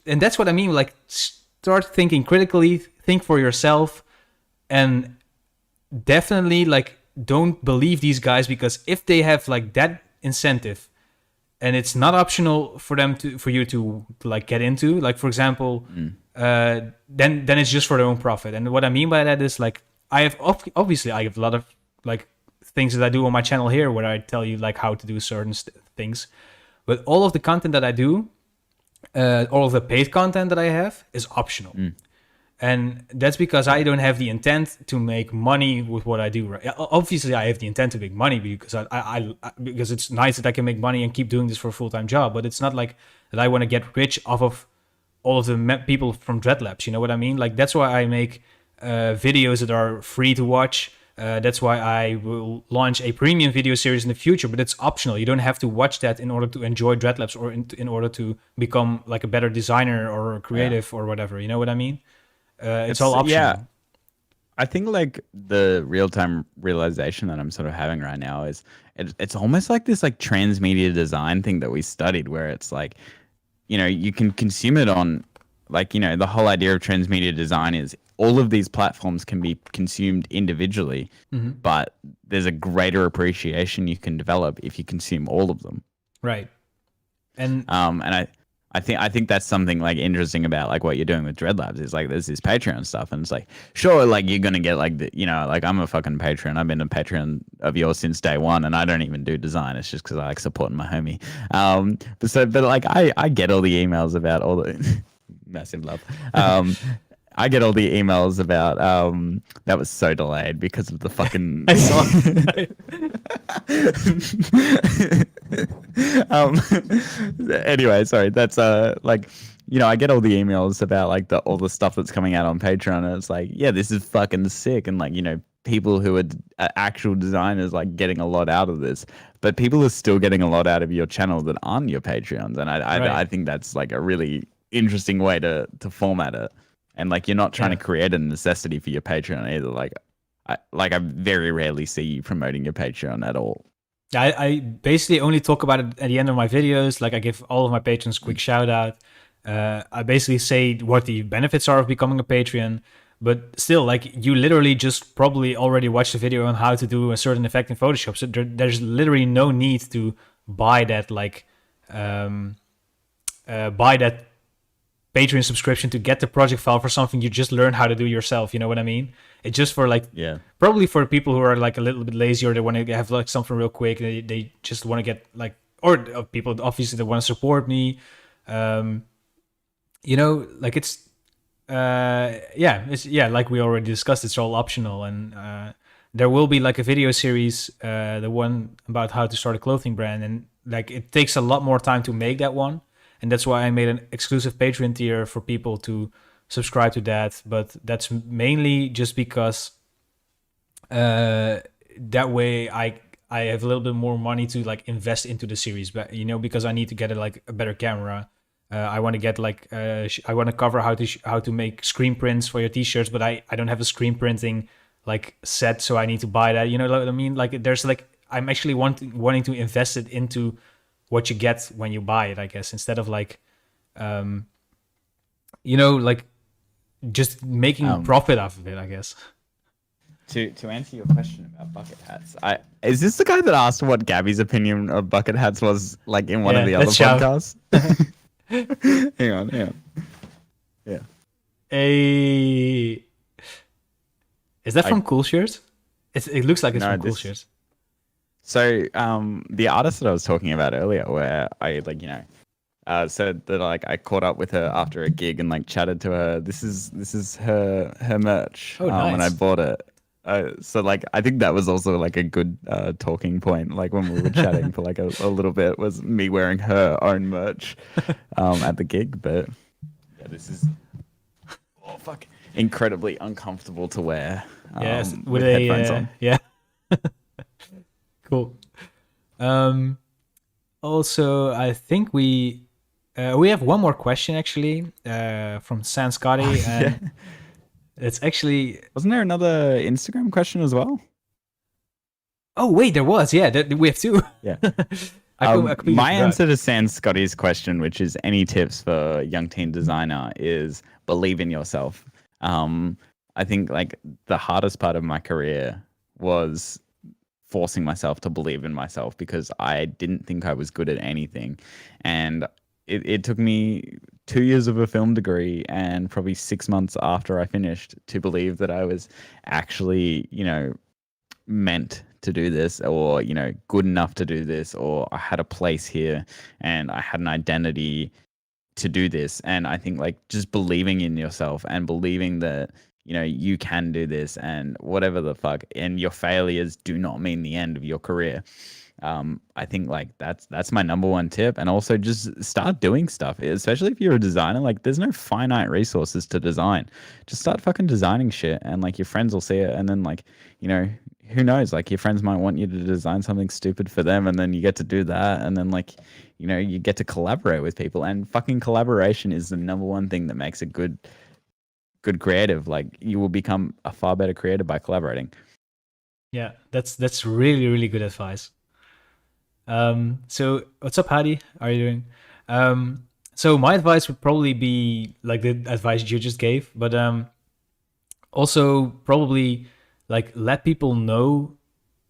and that's what I mean, like start thinking critically, think for yourself, and definitely like don't believe these guys, because if they have like that incentive and it's not optional for you to like get into, like for example, then it's just for their own profit. And what I mean by that is like I have obviously I have a lot of like things that I do on my channel here where I tell you like how to do certain things, but all of the content that I do, all of the paid content that I have is optional. And that's because I don't have the intent to make money with what I do. Right? Obviously, I have the intent to make money because I because it's nice that I can make money and keep doing this for a full-time job. But it's not like that I want to get rich off of all of the people from Dreadlabs. You know what I mean? Like that's why I make videos that are free to watch. That's why I will launch a premium video series in the future. But it's optional. You don't have to watch that in order to enjoy Dreadlabs or in order to become like a better designer or a creative or whatever. You know what I mean? It's all optional. Yeah, I think like the real-time realization that I'm sort of having right now is it's almost like this like transmedia design thing that we studied, where it's like, you know, you can consume it on like, you know, the whole idea of transmedia design is all of these platforms can be consumed individually, but there's a greater appreciation you can develop if you consume all of them. Right. And I think that's something like interesting about like what you're doing with Dreadlabs is like there's this Patreon stuff, and it's like sure, like you're gonna get like the, you know, like I'm a fucking patron. I've been a patron of yours since day one, and I don't even do design. It's just because I like supporting my homie. But like I get all the emails about all the massive love. I get all the emails about that was so delayed because of the fucking I saw. Anyway, sorry. That's like, you know, I get all the emails about like all the stuff that's coming out on Patreon, and it's like, yeah, this is fucking sick, and like, you know, people who are actual designers like getting a lot out of this, but people are still getting a lot out of your channel that aren't your Patreons, and I think that's like a really interesting way to format it. And like, you're not trying to create a necessity for your Patreon either. Like I very rarely see you promoting your Patreon at all. I basically only talk about it at the end of my videos. Like I give all of my patrons a quick shout out. I basically say what the benefits are of becoming a Patreon, but still, like, you literally just probably already watched a video on how to do a certain effect in Photoshop. So there's literally no need to buy that, like, buy that Patreon subscription to get the project file for something you just learned how to do yourself. You know what I mean? It's just for like, probably for people who are like a little bit lazy, or they want to have like something real quick. They just want to get like, or people obviously that want to support me. You know, like it's like we already discussed, it's all optional, and there will be like a video series, the one about how to start a clothing brand, and like it takes a lot more time to make that one. And that's why I made an exclusive Patreon tier for people to subscribe to that. But that's mainly just because that way I have a little bit more money to like invest into the series. But, you know, because I need to get a better camera. I want to get like I want to cover how to make screen prints for your t-shirts, but I don't have a screen printing like set, so I need to buy that. You know what I mean? Like there's like, I'm actually wanting to invest it into what you get when you buy it, I guess, instead of like, you know, like just making profit off of it, I guess. To answer your question about bucket hats, is this the guy that asked what Gabby's opinion of bucket hats was, like in one of the other podcasts? hang on. Yeah. Is that from Cool Shirts? It looks like it's from Cool Shirts. So the artist that I was talking about earlier, where I like, you know, said that like I caught up with her after a gig and like chatted to her. This is her merch. Oh, nice. And I bought it. So like I think that was also like a good talking point. Like when we were chatting for like a little bit, was me wearing her own merch at the gig. But yeah, this is incredibly uncomfortable to wear. Yes, with headphones on. Yeah. Cool. Also, I think we have one more question actually from San Scotty, and it's actually, wasn't there another Instagram question as well? Oh wait, there was. Yeah, we have two. Yeah. My answer to San Scotty's question, which is any tips for young teen designer, is believe in yourself. I think like the hardest part of my career was forcing myself to believe in myself, because I didn't think I was good at anything. And it took me 2 years of a film degree and probably 6 months after I finished to believe that I was actually, you know, meant to do this, or, you know, good enough to do this, or I had a place here and I had an identity to do this. And I think like just believing in yourself and believing that, you know, you can do this, and whatever the fuck, and your failures do not mean the end of your career. I think like that's my number one tip. And also just start doing stuff, especially if you're a designer. Like there's no finite resources to design. Just start fucking designing shit, and like your friends will see it, and then like, you know, who knows, like your friends might want you to design something stupid for them, and then you get to do that, and then like, you know, you get to collaborate with people. And fucking collaboration is the number one thing that makes a good creative. Like you will become a far better creator by collaborating. Yeah, that's really, really good advice. So what's up, Hadi? How are you doing? So my advice would probably be like the advice you just gave, but also probably like let people know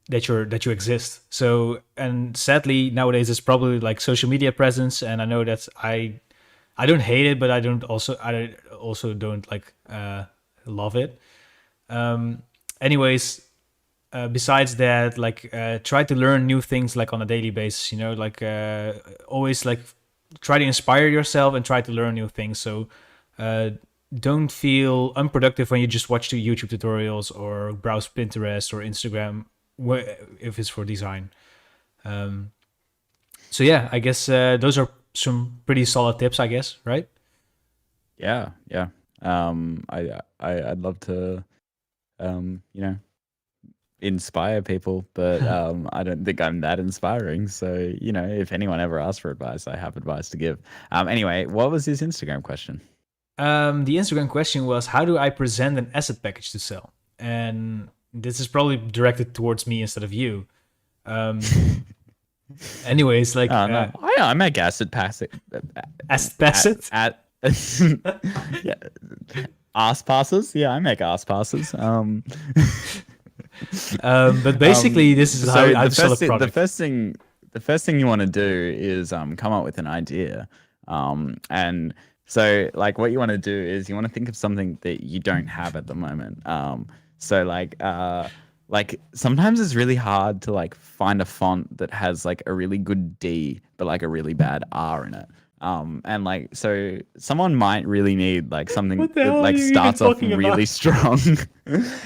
that you exist. So, and sadly nowadays it's probably like social media presence, and I know that I I don't hate it, but I also don't like love it. Anyways, besides that, like try to learn new things like on a daily basis. You know, like always like try to inspire yourself and try to learn new things. So don't feel unproductive when you just watch the YouTube tutorials or browse Pinterest or Instagram if it's for design. So yeah, I guess those are some pretty solid tips, I guess, right? Yeah, yeah. I'd love to, inspire people, but I don't think I'm that inspiring. So, if anyone ever asks for advice, I have advice to give. Anyway, what was his Instagram question? The Instagram question was, how do I present an asset package to sell? And this is probably directed towards me instead of you. Anyways, like no, I make asset passive. asset passive? Yeah, ass passes. Yeah, I make ass passes. But basically, this is how I sell a product. The first thing you want to do is come up with an idea, and so like what you want to do is you want to think of something that you don't have at the moment. So like sometimes it's really hard to like find a font that has like a really good D but like a really bad R in it. And like so someone might really need like something that like starts off really strong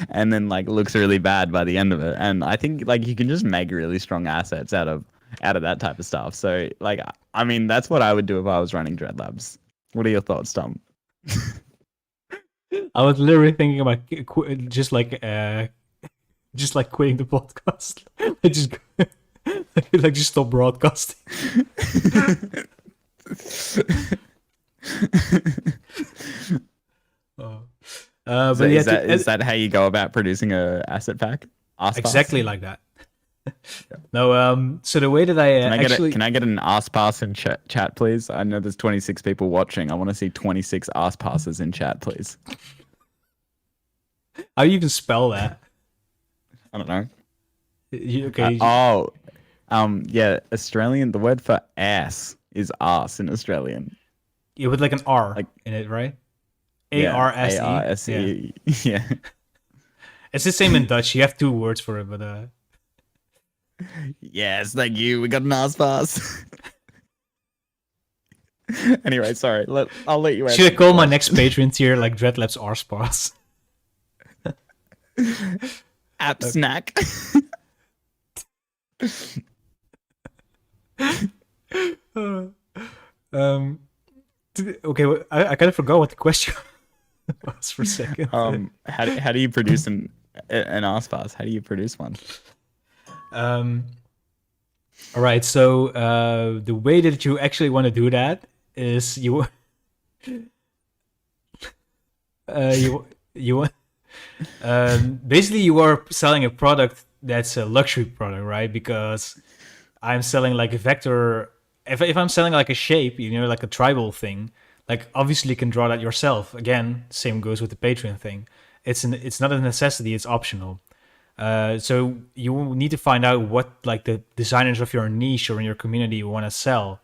and then like looks really bad by the end of it. And I think like you can just make really strong assets out of that type of stuff. So like I mean that's what I would do if I was running Dreadlabs. What are your thoughts, Tom? I was literally thinking about just like quitting the podcast. Just stop broadcasting. But is that how you go about producing a asset pack? Exactly like that. No, so the way that can I get an ass pass in chat, please? I know there's 26 people watching. I want to see 26 ass passes in chat, please. How do you even spell that? I don't know. Okay. Yeah, Australian. The word for ass is arse in Australian. Yeah, with like an R in it, right? A-R-S-E. A-R-S-E. Yeah. It's the same in Dutch. You have two words for it, but yes, thank you. We got an ass pass. Anyway, sorry. I'll let you. Should I call my next Patreon tier like Dreadlabs arse pass? App snack. Okay, I kind of forgot what the question was for a second. How do you produce an ass pass? How do you produce one? All right, so the way that you actually want to do that is you basically you are selling a product that's a luxury product, right? Because I'm selling like a vector. If I'm selling like a shape, like a tribal thing, like obviously you can draw that yourself. Again, same goes with the Patreon thing. It's not a necessity, it's optional. So you need to find out what like the designers of your niche or in your community want to sell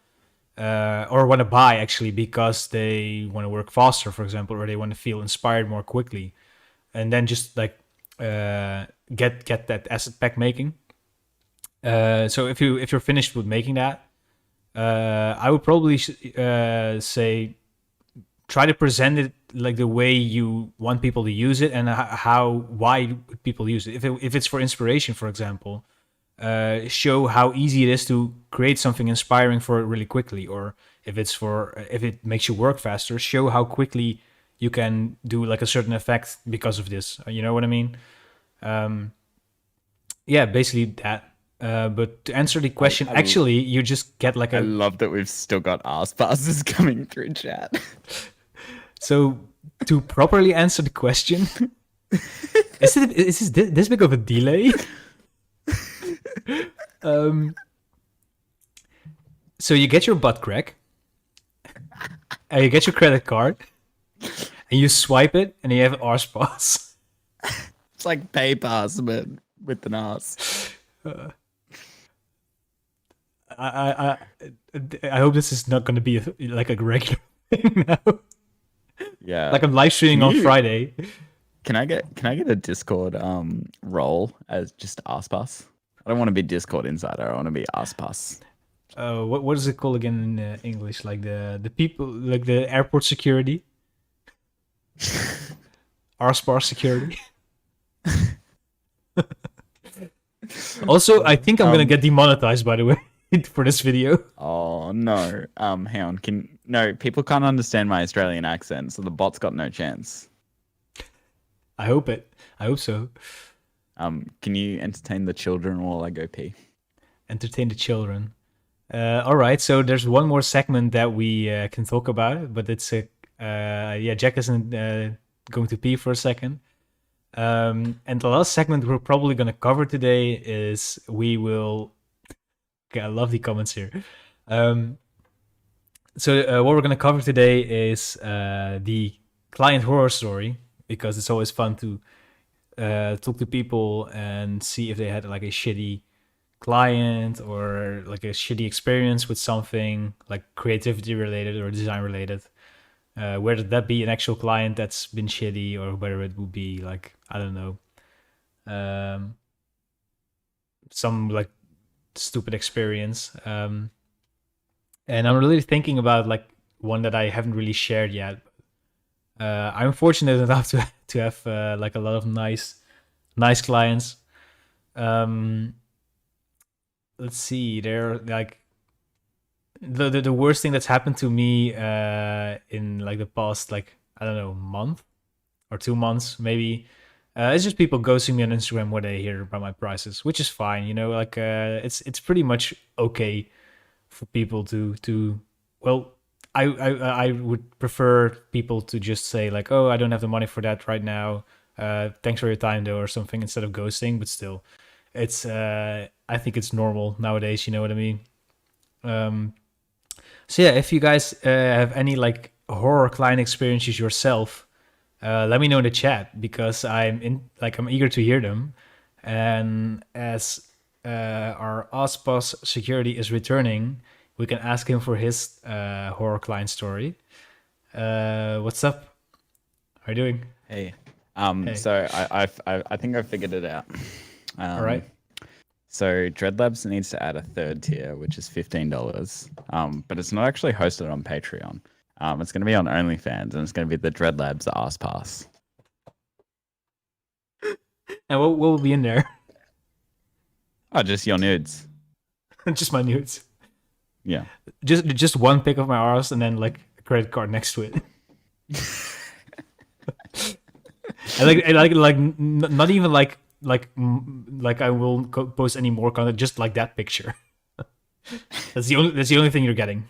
or want to buy actually, because they want to work faster, for example, or they want to feel inspired more quickly, and then just like get that asset pack making. So if you're finished with making that, I would probably say try to present it like the way you want people to use it, and why people use it. If it's for inspiration, for example, show how easy it is to create something inspiring for it really quickly. Or if it makes you work faster, show how quickly you can do like a certain effect because of this. You know what I mean? Yeah, basically that. But to answer the question, actually, you just get like I love that we've still got ass passes coming through chat. So to properly answer the question, is this big of a delay? So you get your butt crack, and you get your credit card, and you swipe it, and you have an arse pass. It's like pay pass, but with an ass. I hope this is not going to be like a regular No. Yeah. Like I'm live streaming on Friday. Can I get a Discord role as just Aspas? I don't want to be Discord insider. I want to be Aspas. What is it called again in English? Like the people, like the airport security, RSPAR security. Also, I think I'm gonna get demonetized, by the way, for this video. Oh no. Hang on. No, people can't understand my Australian accent, so the bot's got no chance. I hope so. Can you entertain the children while I go pee? Entertain the children. All right, so there's one more segment that we can talk about, but it's Jack isn't going to pee for a second. And the last segment we're probably going to cover today is we will. Okay, I love the comments here. So what we're going to cover today is the client horror story, because it's always fun to talk to people and see if they had like a shitty client or like a shitty experience with something like creativity related or design related. Whether that be an actual client that's been shitty or whether it would be like, I don't know, some like stupid experience. And I'm really thinking about like one that I haven't really shared yet. I'm fortunate enough to have like a lot of nice clients. Let's see, they're like the worst thing that's happened to me in like the past, like, I don't know, month or 2 months maybe. It's just people ghosting me on Instagram when they hear about my prices, which is fine, you know. Like it's pretty much okay for people to well, I would prefer people to just say like, oh, I don't have the money for that right now. Thanks for your time though, or something, instead of ghosting. But still, it's I think it's normal nowadays. You know what I mean? So yeah, if you guys have any like horror client experiences yourself, let me know in the chat, because I'm eager to hear them. And as our Aspas security is returning, we can ask him for his horror client story. What's up? How are you doing? Hey. Hey. So I think I figured it out. All right. So Dreadlabs needs to add a third tier, which is $15. But it's not actually hosted on Patreon. It's going to be on OnlyFans, and it's going to be the Dreadlabs Ass Pass. And what will be in there? Oh, just your nudes. Just my nudes. Yeah. Just one pic of my arse and then like a credit card next to it. Not even like I will post any more content, just like that picture. That's the only thing you're getting.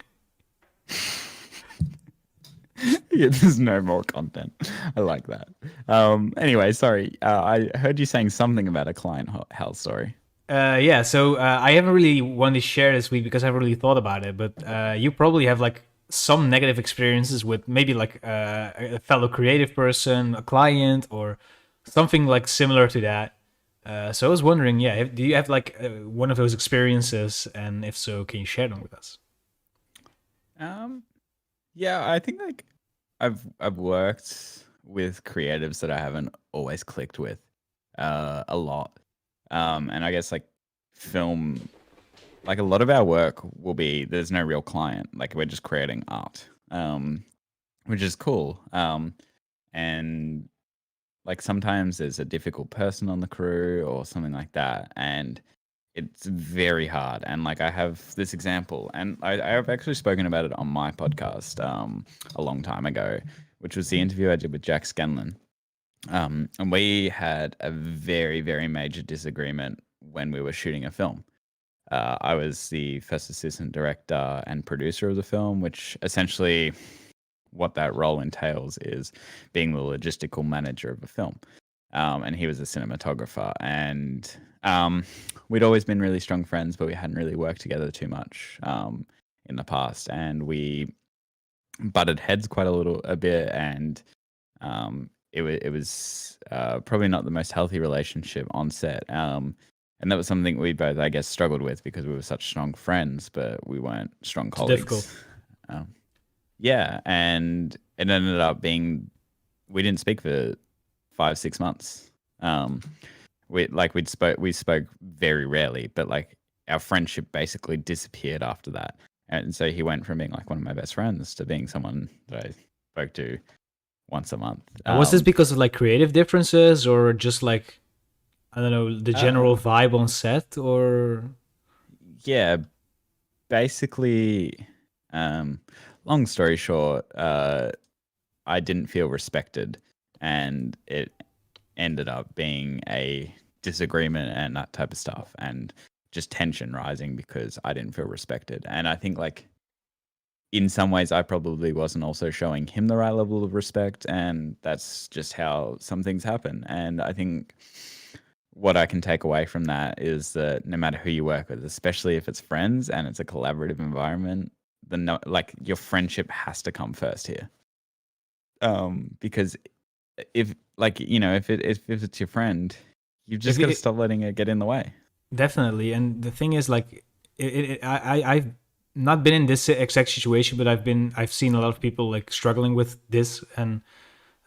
Yeah, there's no more content. I like that. Anyway, sorry. I heard you saying something about a client hell story. Yeah, so I haven't really wanted to share this week because I haven't really thought about it, but you probably have like some negative experiences with maybe like a fellow creative person, a client, or something like similar to that. So I was wondering, yeah, do you have like one of those experiences, and if so, can you share them with us? Yeah, I think like I've worked with creatives that I haven't always clicked with a lot. And I guess like film, like a lot of our work will be, there's no real client. Like we're just creating art, which is cool. And like sometimes there's a difficult person on the crew or something like that. And it's very hard. And like I have this example, and I've actually spoken about it on my podcast a long time ago, which was the interview I did with Jack Scanlon. And we had a very, very major disagreement when we were shooting a film. I was the first assistant director and producer of the film, which essentially what that role entails is being the logistical manager of a film. And he was a cinematographer. And we'd always been really strong friends, but we hadn't really worked together too much in the past. And we butted heads quite a bit. And it was probably not the most healthy relationship on set. And that was something we both, I guess, struggled with because we were such strong friends, but we weren't strong colleagues. Difficult. yeah, and it ended up being we didn't speak for 5 6 months. We spoke very rarely, but like our friendship basically disappeared after that. And so he went from being like one of my best friends to being someone that I spoke to once a month. And was this because of like creative differences, or just like, I don't know, the Uh, general vibe on set, or? yeah, basically, um, long story short, I didn't feel respected, and it ended up being a disagreement and that type of stuff, and just tension rising because I didn't feel respected. And I think like in some ways I probably wasn't also showing him the right level of respect, and that's just how some things happen. And I think what I can take away from that is that no matter who you work with, especially if it's friends and it's a collaborative environment, like your friendship has to come first here. Because if like if it's your friend, you've If just got to it, stop letting it get in the way. definitely. And the thing is, like, I've not been in this exact situation, but I've seen a lot of people like struggling with this. And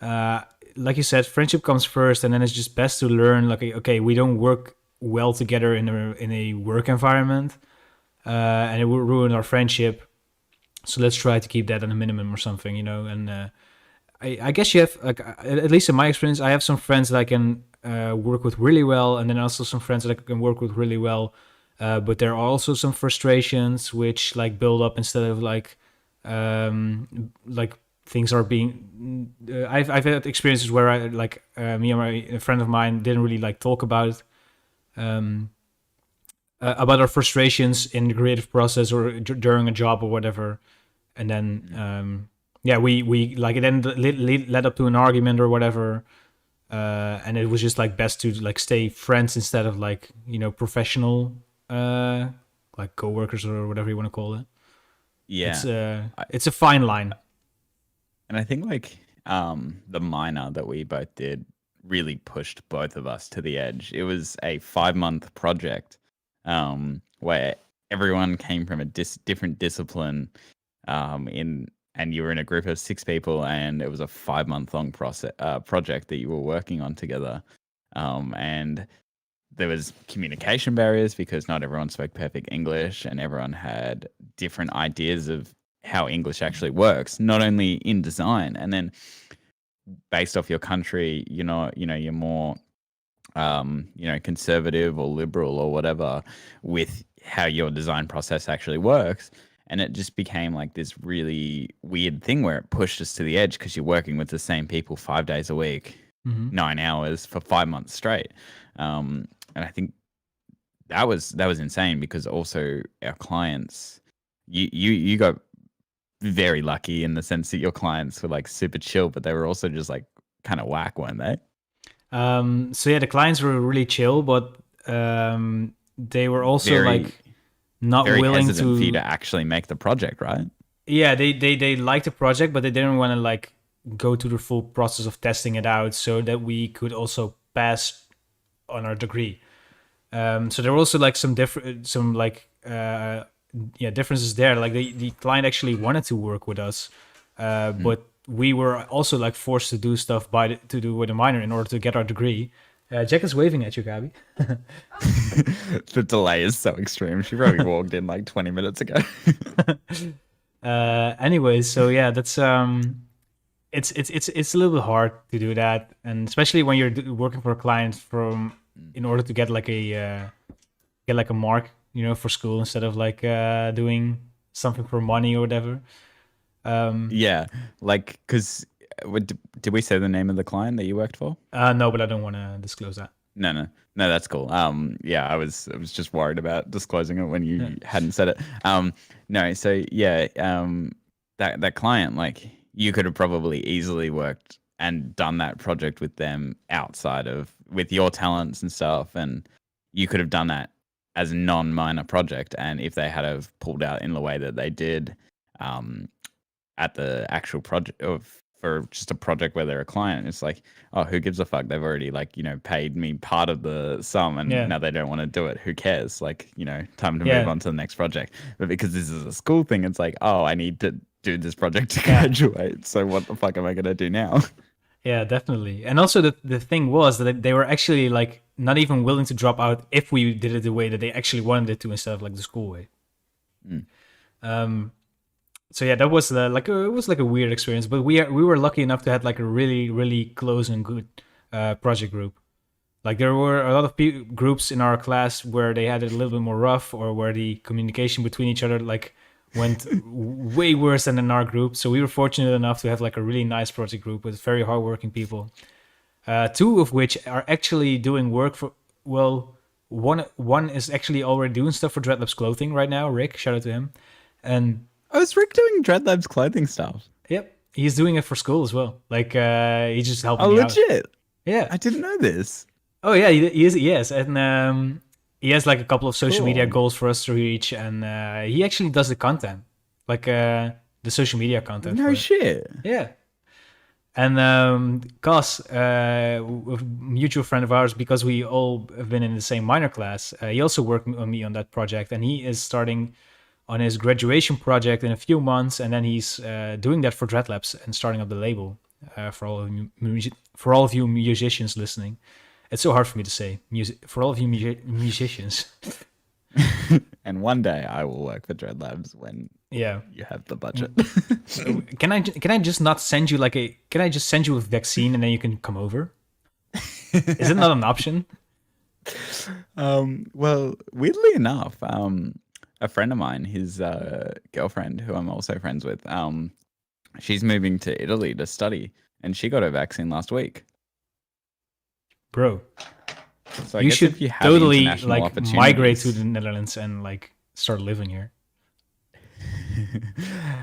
uh, like you said, friendship comes first, and then it's just best to learn, like, okay, we don't work well together in a work environment, and it will ruin our friendship. So let's try to keep that at a minimum or something, you know. And I guess you have, like, at least in my experience, I have some friends that I can work with really well, and then also some friends that I can work with really well. But there are also some frustrations which like build up instead of like things are being. I've had experiences where I like me and a friend of mine didn't really like talk um, about our frustrations in the creative process or during a job or whatever, and then yeah, we like it then led up to an argument or whatever, and it was just like best to like stay friends instead of like, you know, professional like coworkers or whatever you want to call it. Yeah, It's a fine line. and I think like the minor that we both did really pushed both of us to the edge. It was a 5 month project where everyone came from a different discipline in and you were in a group of 6 people, and it was a 5 month long project that you were working on together. And there was communication barriers because not everyone spoke perfect English, and everyone had different ideas of how English actually works, not only in design, and then based off your country, you're more conservative or liberal or whatever with how your design process actually works. And it just became like this really weird thing where it pushed us to the edge because you're working with the same people 5 days a week, Mm-hmm. 9 hours for 5 months straight. And I think that was insane because also our clients, you got very lucky in the sense that your clients were like super chill, but they were also just like kind of whack, weren't they? So yeah, the clients were really chill, but they were also Very, like not very willing hesitant for you to. to actually make the project, right? Yeah, they liked the project, but they didn't want to like go to the full process of testing it out so that we could also pass on our degree. So there were also like some different, some like yeah, differences there. Like the client actually wanted to work with us, but we were also like forced to do stuff to do with a minor in order to get our degree. Jack is waving at you, Gabby. The delay is so extreme. She probably walked in like 20 minutes ago. Anyways, so yeah, that's it's a little bit hard to do that, and especially when you're working for a client from in order to get like a mark, you know, for school instead of like doing something for money or whatever. Yeah, like because did we say the name of the client that you worked for? No, but I don't want to disclose that. No, that's cool. Yeah, I was just worried about disclosing it when you Yeah. hadn't said it. No, so yeah, that client, like you could have probably easily worked and done that project with them outside of with your talents and stuff, and you could have done that as a non-minor project. And if they had have pulled out in the way that they did, um, at the actual project of for just a project where they're a client, it's like, oh, who gives a fuck? They've already like, paid me part of the sum and Yeah. now they don't want to do it. Who cares? Like, time to move Yeah. on to the next project. But because this is a school thing, it's like, oh, I need to do this project to Yeah. graduate. So what the fuck am I gonna do now? Yeah, definitely. And also the thing was that they were actually like not even willing to drop out if we did it the way that they actually wanted it to instead of like the school way. Mm. So yeah, that was it was like a weird experience, but we were lucky enough to have like a really close and good project group. Like there were a lot of groups in our class where they had it a little bit more rough, or where the communication between each other like went way worse than in our group. So we were fortunate enough to have like a really nice project group with very hardworking people. Two of which are actually doing work for, well, one is actually already doing stuff for Dreadlabs clothing right now. Rick, shout out to him. And Oh, is Rick doing Dreadlabs clothing stuff? yep, he's doing it for school as well. Like he's just helping Oh, me out. legit? Yeah. I didn't know this. Oh yeah, he is. Yes, and he has like a couple of social media Cool. goals for us to reach, and he actually does the content, like the social media content. No for it. shit. Yeah. And Cos, a mutual friend of ours, because we all have been in the same minor class, he also worked on me on that project, and he is starting on his graduation project in a few months, and then he's doing that for Dreadlabs and starting up the label for all of you musicians listening. It's so hard for me to say. For all of you musicians. And one day I will work for Dreadlabs when Yeah. you have the budget. So can I just not send you can I just send you a vaccine and then you can come over? Is it not an option? Well, weirdly enough, a friend of mine, his girlfriend, who I'm also friends with, she's moving to Italy to study, and she got her vaccine last week. Bro, So I you guess should if you have totally international like opportunities, migrate to the Netherlands and like start living here.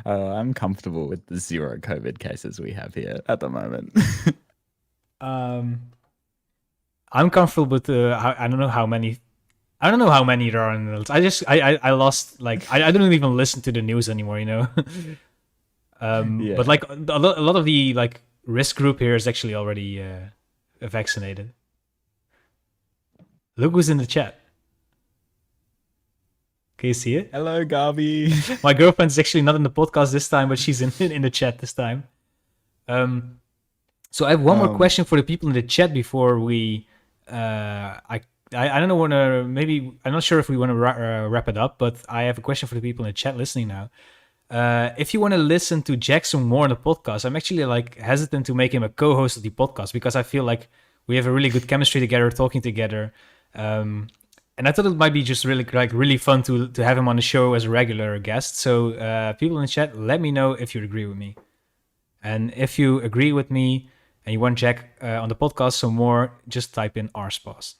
I'm comfortable with the 0 COVID cases we have here at the moment. I'm comfortable with I don't know how many. I don't know how many there are in the Netherlands. I lost like I don't even listen to the news anymore. You know. Yeah. But like a lot of the like risk group here is actually already vaccinated. Look who's in the chat. Can you see it? Hello, Garvey. My girlfriend's actually not in the podcast this time, but she's in the chat this time. So I have one more question for the people in the chat before we. I don't know. Maybe I'm not sure if we want to wrap it up, but I have a question for the people in the chat listening now. If you want to listen to Jackson more on the podcast, I'm actually like hesitant to make him a co-host of the podcast because I feel like we have a really good chemistry together, talking together. And I thought it might be just really fun to have him on the show as a regular guest. So people in the chat, let me know if you agree with me. And if you agree with me and you want Jack on the podcast some more, just type in RSPOS.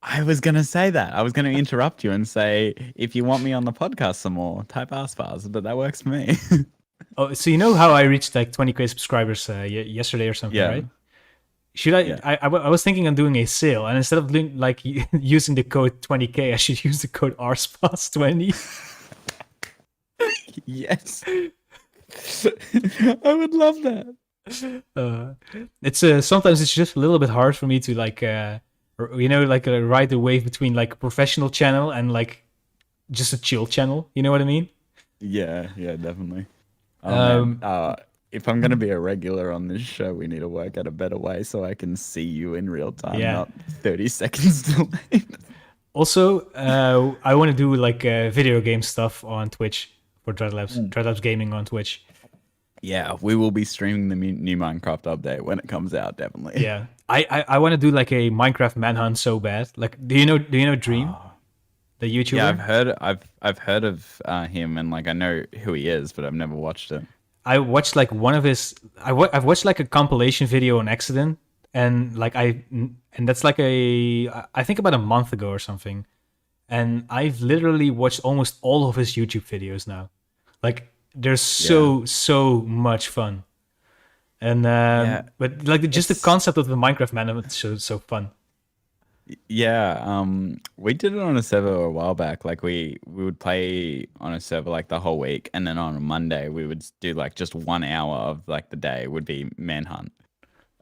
I was going to say that. I was going to interrupt you and say, if you want me on the podcast some more, type RSPOS, but that works for me. Oh, so you know how I reached like 20K subscribers yesterday or something, right? Should I, Yeah. I was thinking of doing a sale, and instead of like using the code 20K, I should use the code RSPOS20. Yes. I would love that. It's sometimes it's just a little bit hard for me to like ride the wave between like a professional channel and like just a chill channel. You know what I mean? Yeah, definitely. If I'm going to be a regular on this show, we need to work out a better way so I can see you in real time, not 30 seconds delayed. Also, I want to do like video game stuff on Twitch for Dreadlabs. Dreadlabs Gaming on Twitch. Yeah, we will be streaming the new Minecraft update when it comes out, definitely. Yeah, I want to do like a Minecraft manhunt so bad. Like, do you know Dream, the YouTuber? Yeah, I've heard of him, and like I know who he is, but I've never watched it. I watched like one of his. I've watched like a compilation video on accident, and like and that's like I think about a month ago or something, and I've literally watched almost all of his YouTube videos now. Like they're so much fun, and but like just the concept of the Minecraft man is so fun. Yeah, we did it on a server a while back. Like we would play on a server like the whole week, and then on a Monday we would do like just 1 hour of like the day would be manhunt.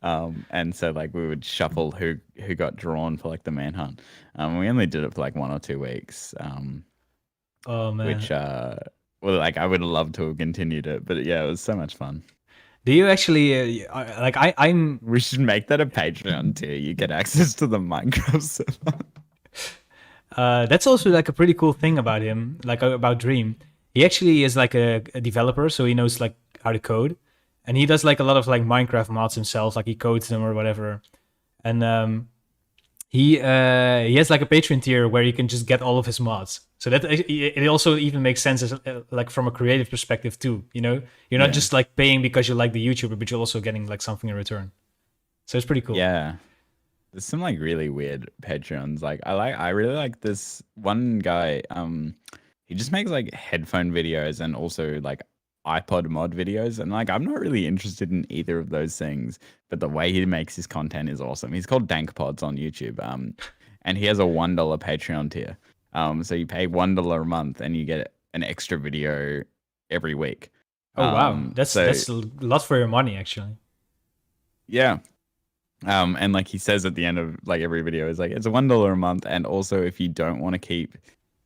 And so like we would shuffle who got drawn for like the manhunt. We only did it for like 1 or 2 weeks. Oh man, Which well, like I would have loved to have continued it, but yeah, it was so much fun. Do you actually like I'm We should make that a Patreon tier. You get access to the Minecraft server. that's also like a pretty cool thing about him, like about Dream. He actually is like a developer, so he knows like how to code, and he does like a lot of like Minecraft mods himself, like he codes them or whatever. And he has like a Patreon tier where you can just get all of his mods. So that it also even makes sense as like from a creative perspective too. You know, you're not Yeah. just like paying because you like the YouTuber, but you're also getting like something in return. So it's pretty cool. Yeah. There's some like really weird Patreons. Like I really like this one guy. He just makes like headphone videos and also like iPod mod videos. And like I'm not really interested in either of those things, but the way he makes his content is awesome. He's called Dank Pods on YouTube. And he has a $1 Patreon tier. So you pay $1 a month and you get an extra video every week. Oh wow, that's so a lot for your money actually. yeah. And like he says at the end of like every video is like it's a $1 a month, and also if you don't want to keep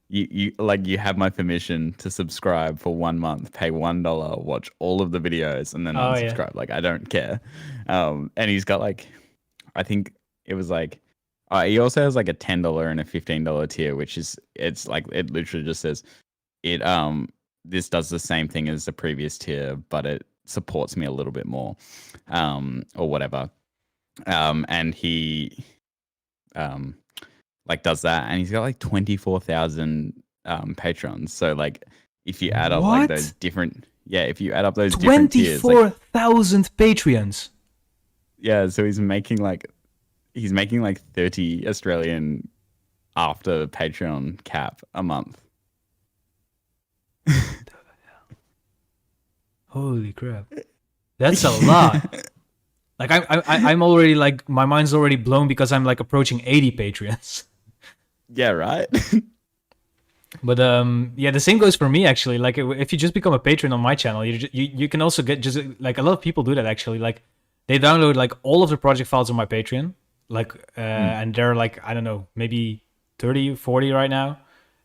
you like you have my permission to subscribe for 1 month, pay $1, watch all of the videos, and then Oh yeah. unsubscribe. Like I don't care. And he's got like I think it was like he also has like a $10 and a $15 tier, which is it's like it literally just says it this does the same thing as the previous tier, but it supports me a little bit more, or whatever. And he like does that, and he's got like 24,000 patrons. So like if you add up like those different if you add up those different tiers, like, 24,000 Patreons. yeah, so he's making like 30 Australian after Patreon cap a month. Holy crap, that's a lot. Like I'm already like my mind's already blown because I'm like approaching 80 Patreons. Yeah, right. But yeah, the same goes for me actually. Like if you just become a patron on my channel, you can also get just like a lot of people do that actually. Like they download like all of the project files on my Patreon, like and they're like I don't know maybe 30, 40 right now,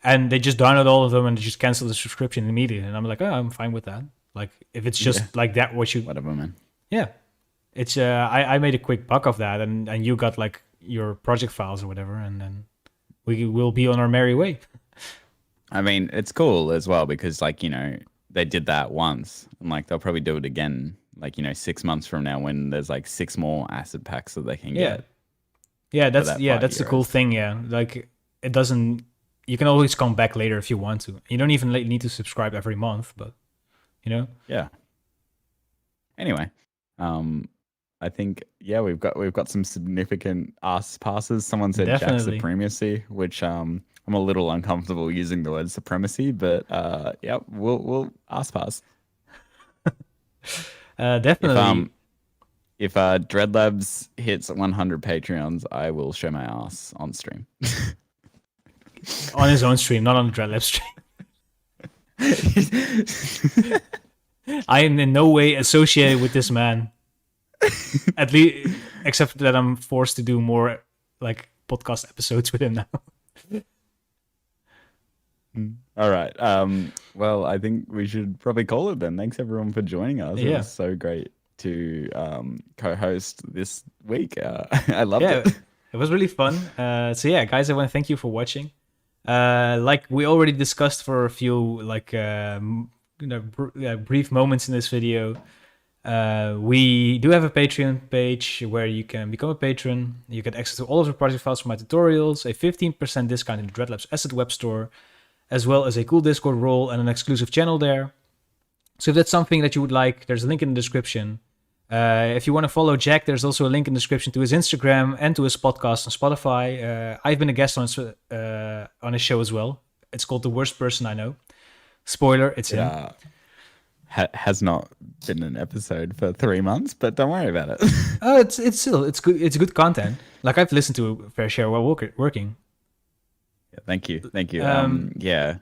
and they just download all of them and just cancel the subscription immediately. And I'm like, oh, I'm fine with that. Like if it's just like that, what you whatever, man. Yeah, it's I made a quick buck of that, and you got like your project files or whatever, and then we will be on our merry way. I mean, it's cool as well because like, you know, they did that once and like they'll probably do it again, like, you know, 6 months from now when there's like 6 more asset packs that they can get. Yeah, that's that that's the cool thing, yeah. Like it doesn't you can always come back later if you want to. You don't even need to subscribe every month, but you know? Yeah. Anyway, I think we've got some significant ass passes. Someone said Jack Definitely. supremacy, which I'm a little uncomfortable using the word supremacy, but yeah, we'll ass pass. Definitely. If Dreadlabs hits 100 Patreons, I will show my ass on stream. On his own stream, not on the Dreadlabs stream. I am in no way associated with this man. At least, except that I'm forced to do more like podcast episodes with him now. All right. Well, I think we should probably call it then. Thanks everyone for joining us. It was so great to co-host this week. I loved it. It was really fun. So yeah, guys, I want to thank you for watching. Like we already discussed for a few like brief moments in this video. We do have a Patreon page where you can become a patron. You get access to all of the project files from my tutorials, a 15% discount in the Dreadlabs Asset Web Store, as well as a cool Discord role and an exclusive channel there. So if that's something that you would like, there's a link in the description. If you want to follow Jack, there's also a link in the description to his Instagram and to his podcast on Spotify. I've been a guest on his show as well. It's called The Worst Person I Know. Spoiler, it's him. Has not been an episode for 3 months, but don't worry about it. Oh, it's still it's good. It's good content. Like I've listened to a fair share while working. Yeah, thank you. Yeah,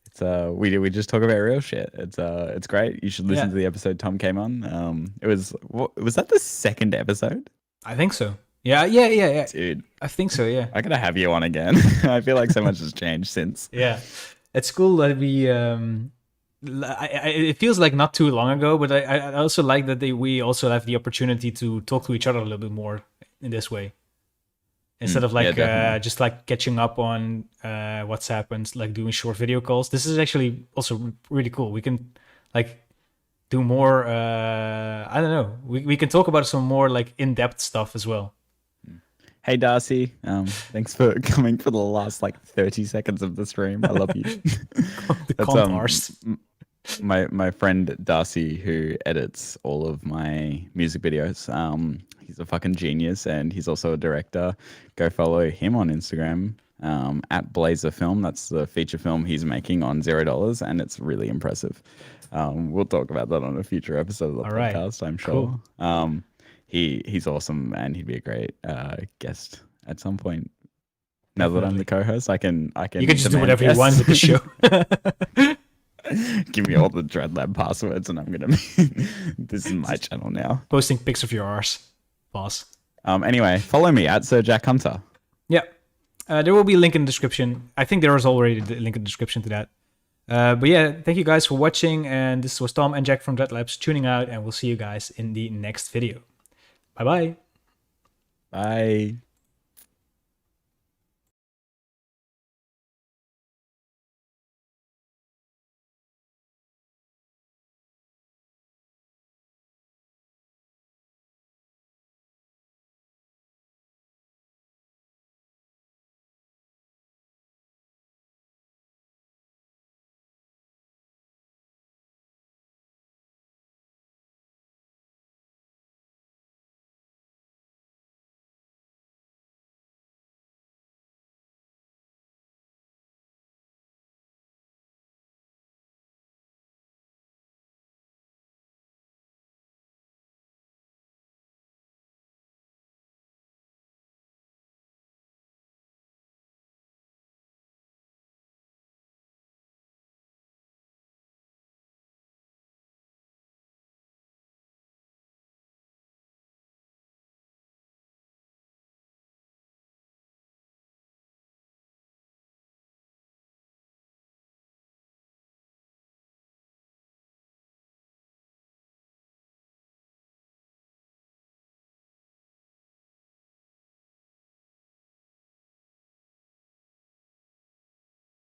it's we just talk about real shit. It's great. You should listen to the episode Tom came on. It was that the second episode? I think so. Yeah. Dude, I think so. Yeah. I gotta have you on again. I feel like so much has changed since. Yeah, it's cool that it feels like not too long ago, but I also like that we also have the opportunity to talk to each other a little bit more in this way. Instead of like just like catching up on WhatsApp and like doing short video calls. This is actually also really cool. We can like do more, I don't know. We can talk about some more like in-depth stuff as well. Hey Darcy, thanks for coming for the last like 30 seconds of the stream. I love you. That's my friend Darcy, who edits all of my music videos. He's a fucking genius, and he's also a director. Go follow him on Instagram at Blazer Film. That's the feature film he's making on $0, and it's really impressive. We'll talk about that on a future episode of the podcast, I'm sure. Cool. He's awesome, and he'd be a great guest at some point. Now that I'm the co-host, I can. You can just do whatever you want with the show. Give me all the Dreadlab passwords, and I'm gonna. This is my channel now. Posting pics of your arse, boss. Anyway, follow me at Sir Jack Hunter. Yeah, there will be a link in the description. I think there is already a link in the description to that. But yeah, thank you guys for watching, and this was Tom and Jack from Dreadlabs tuning out, and we'll see you guys in the next video. Bye-bye. Bye.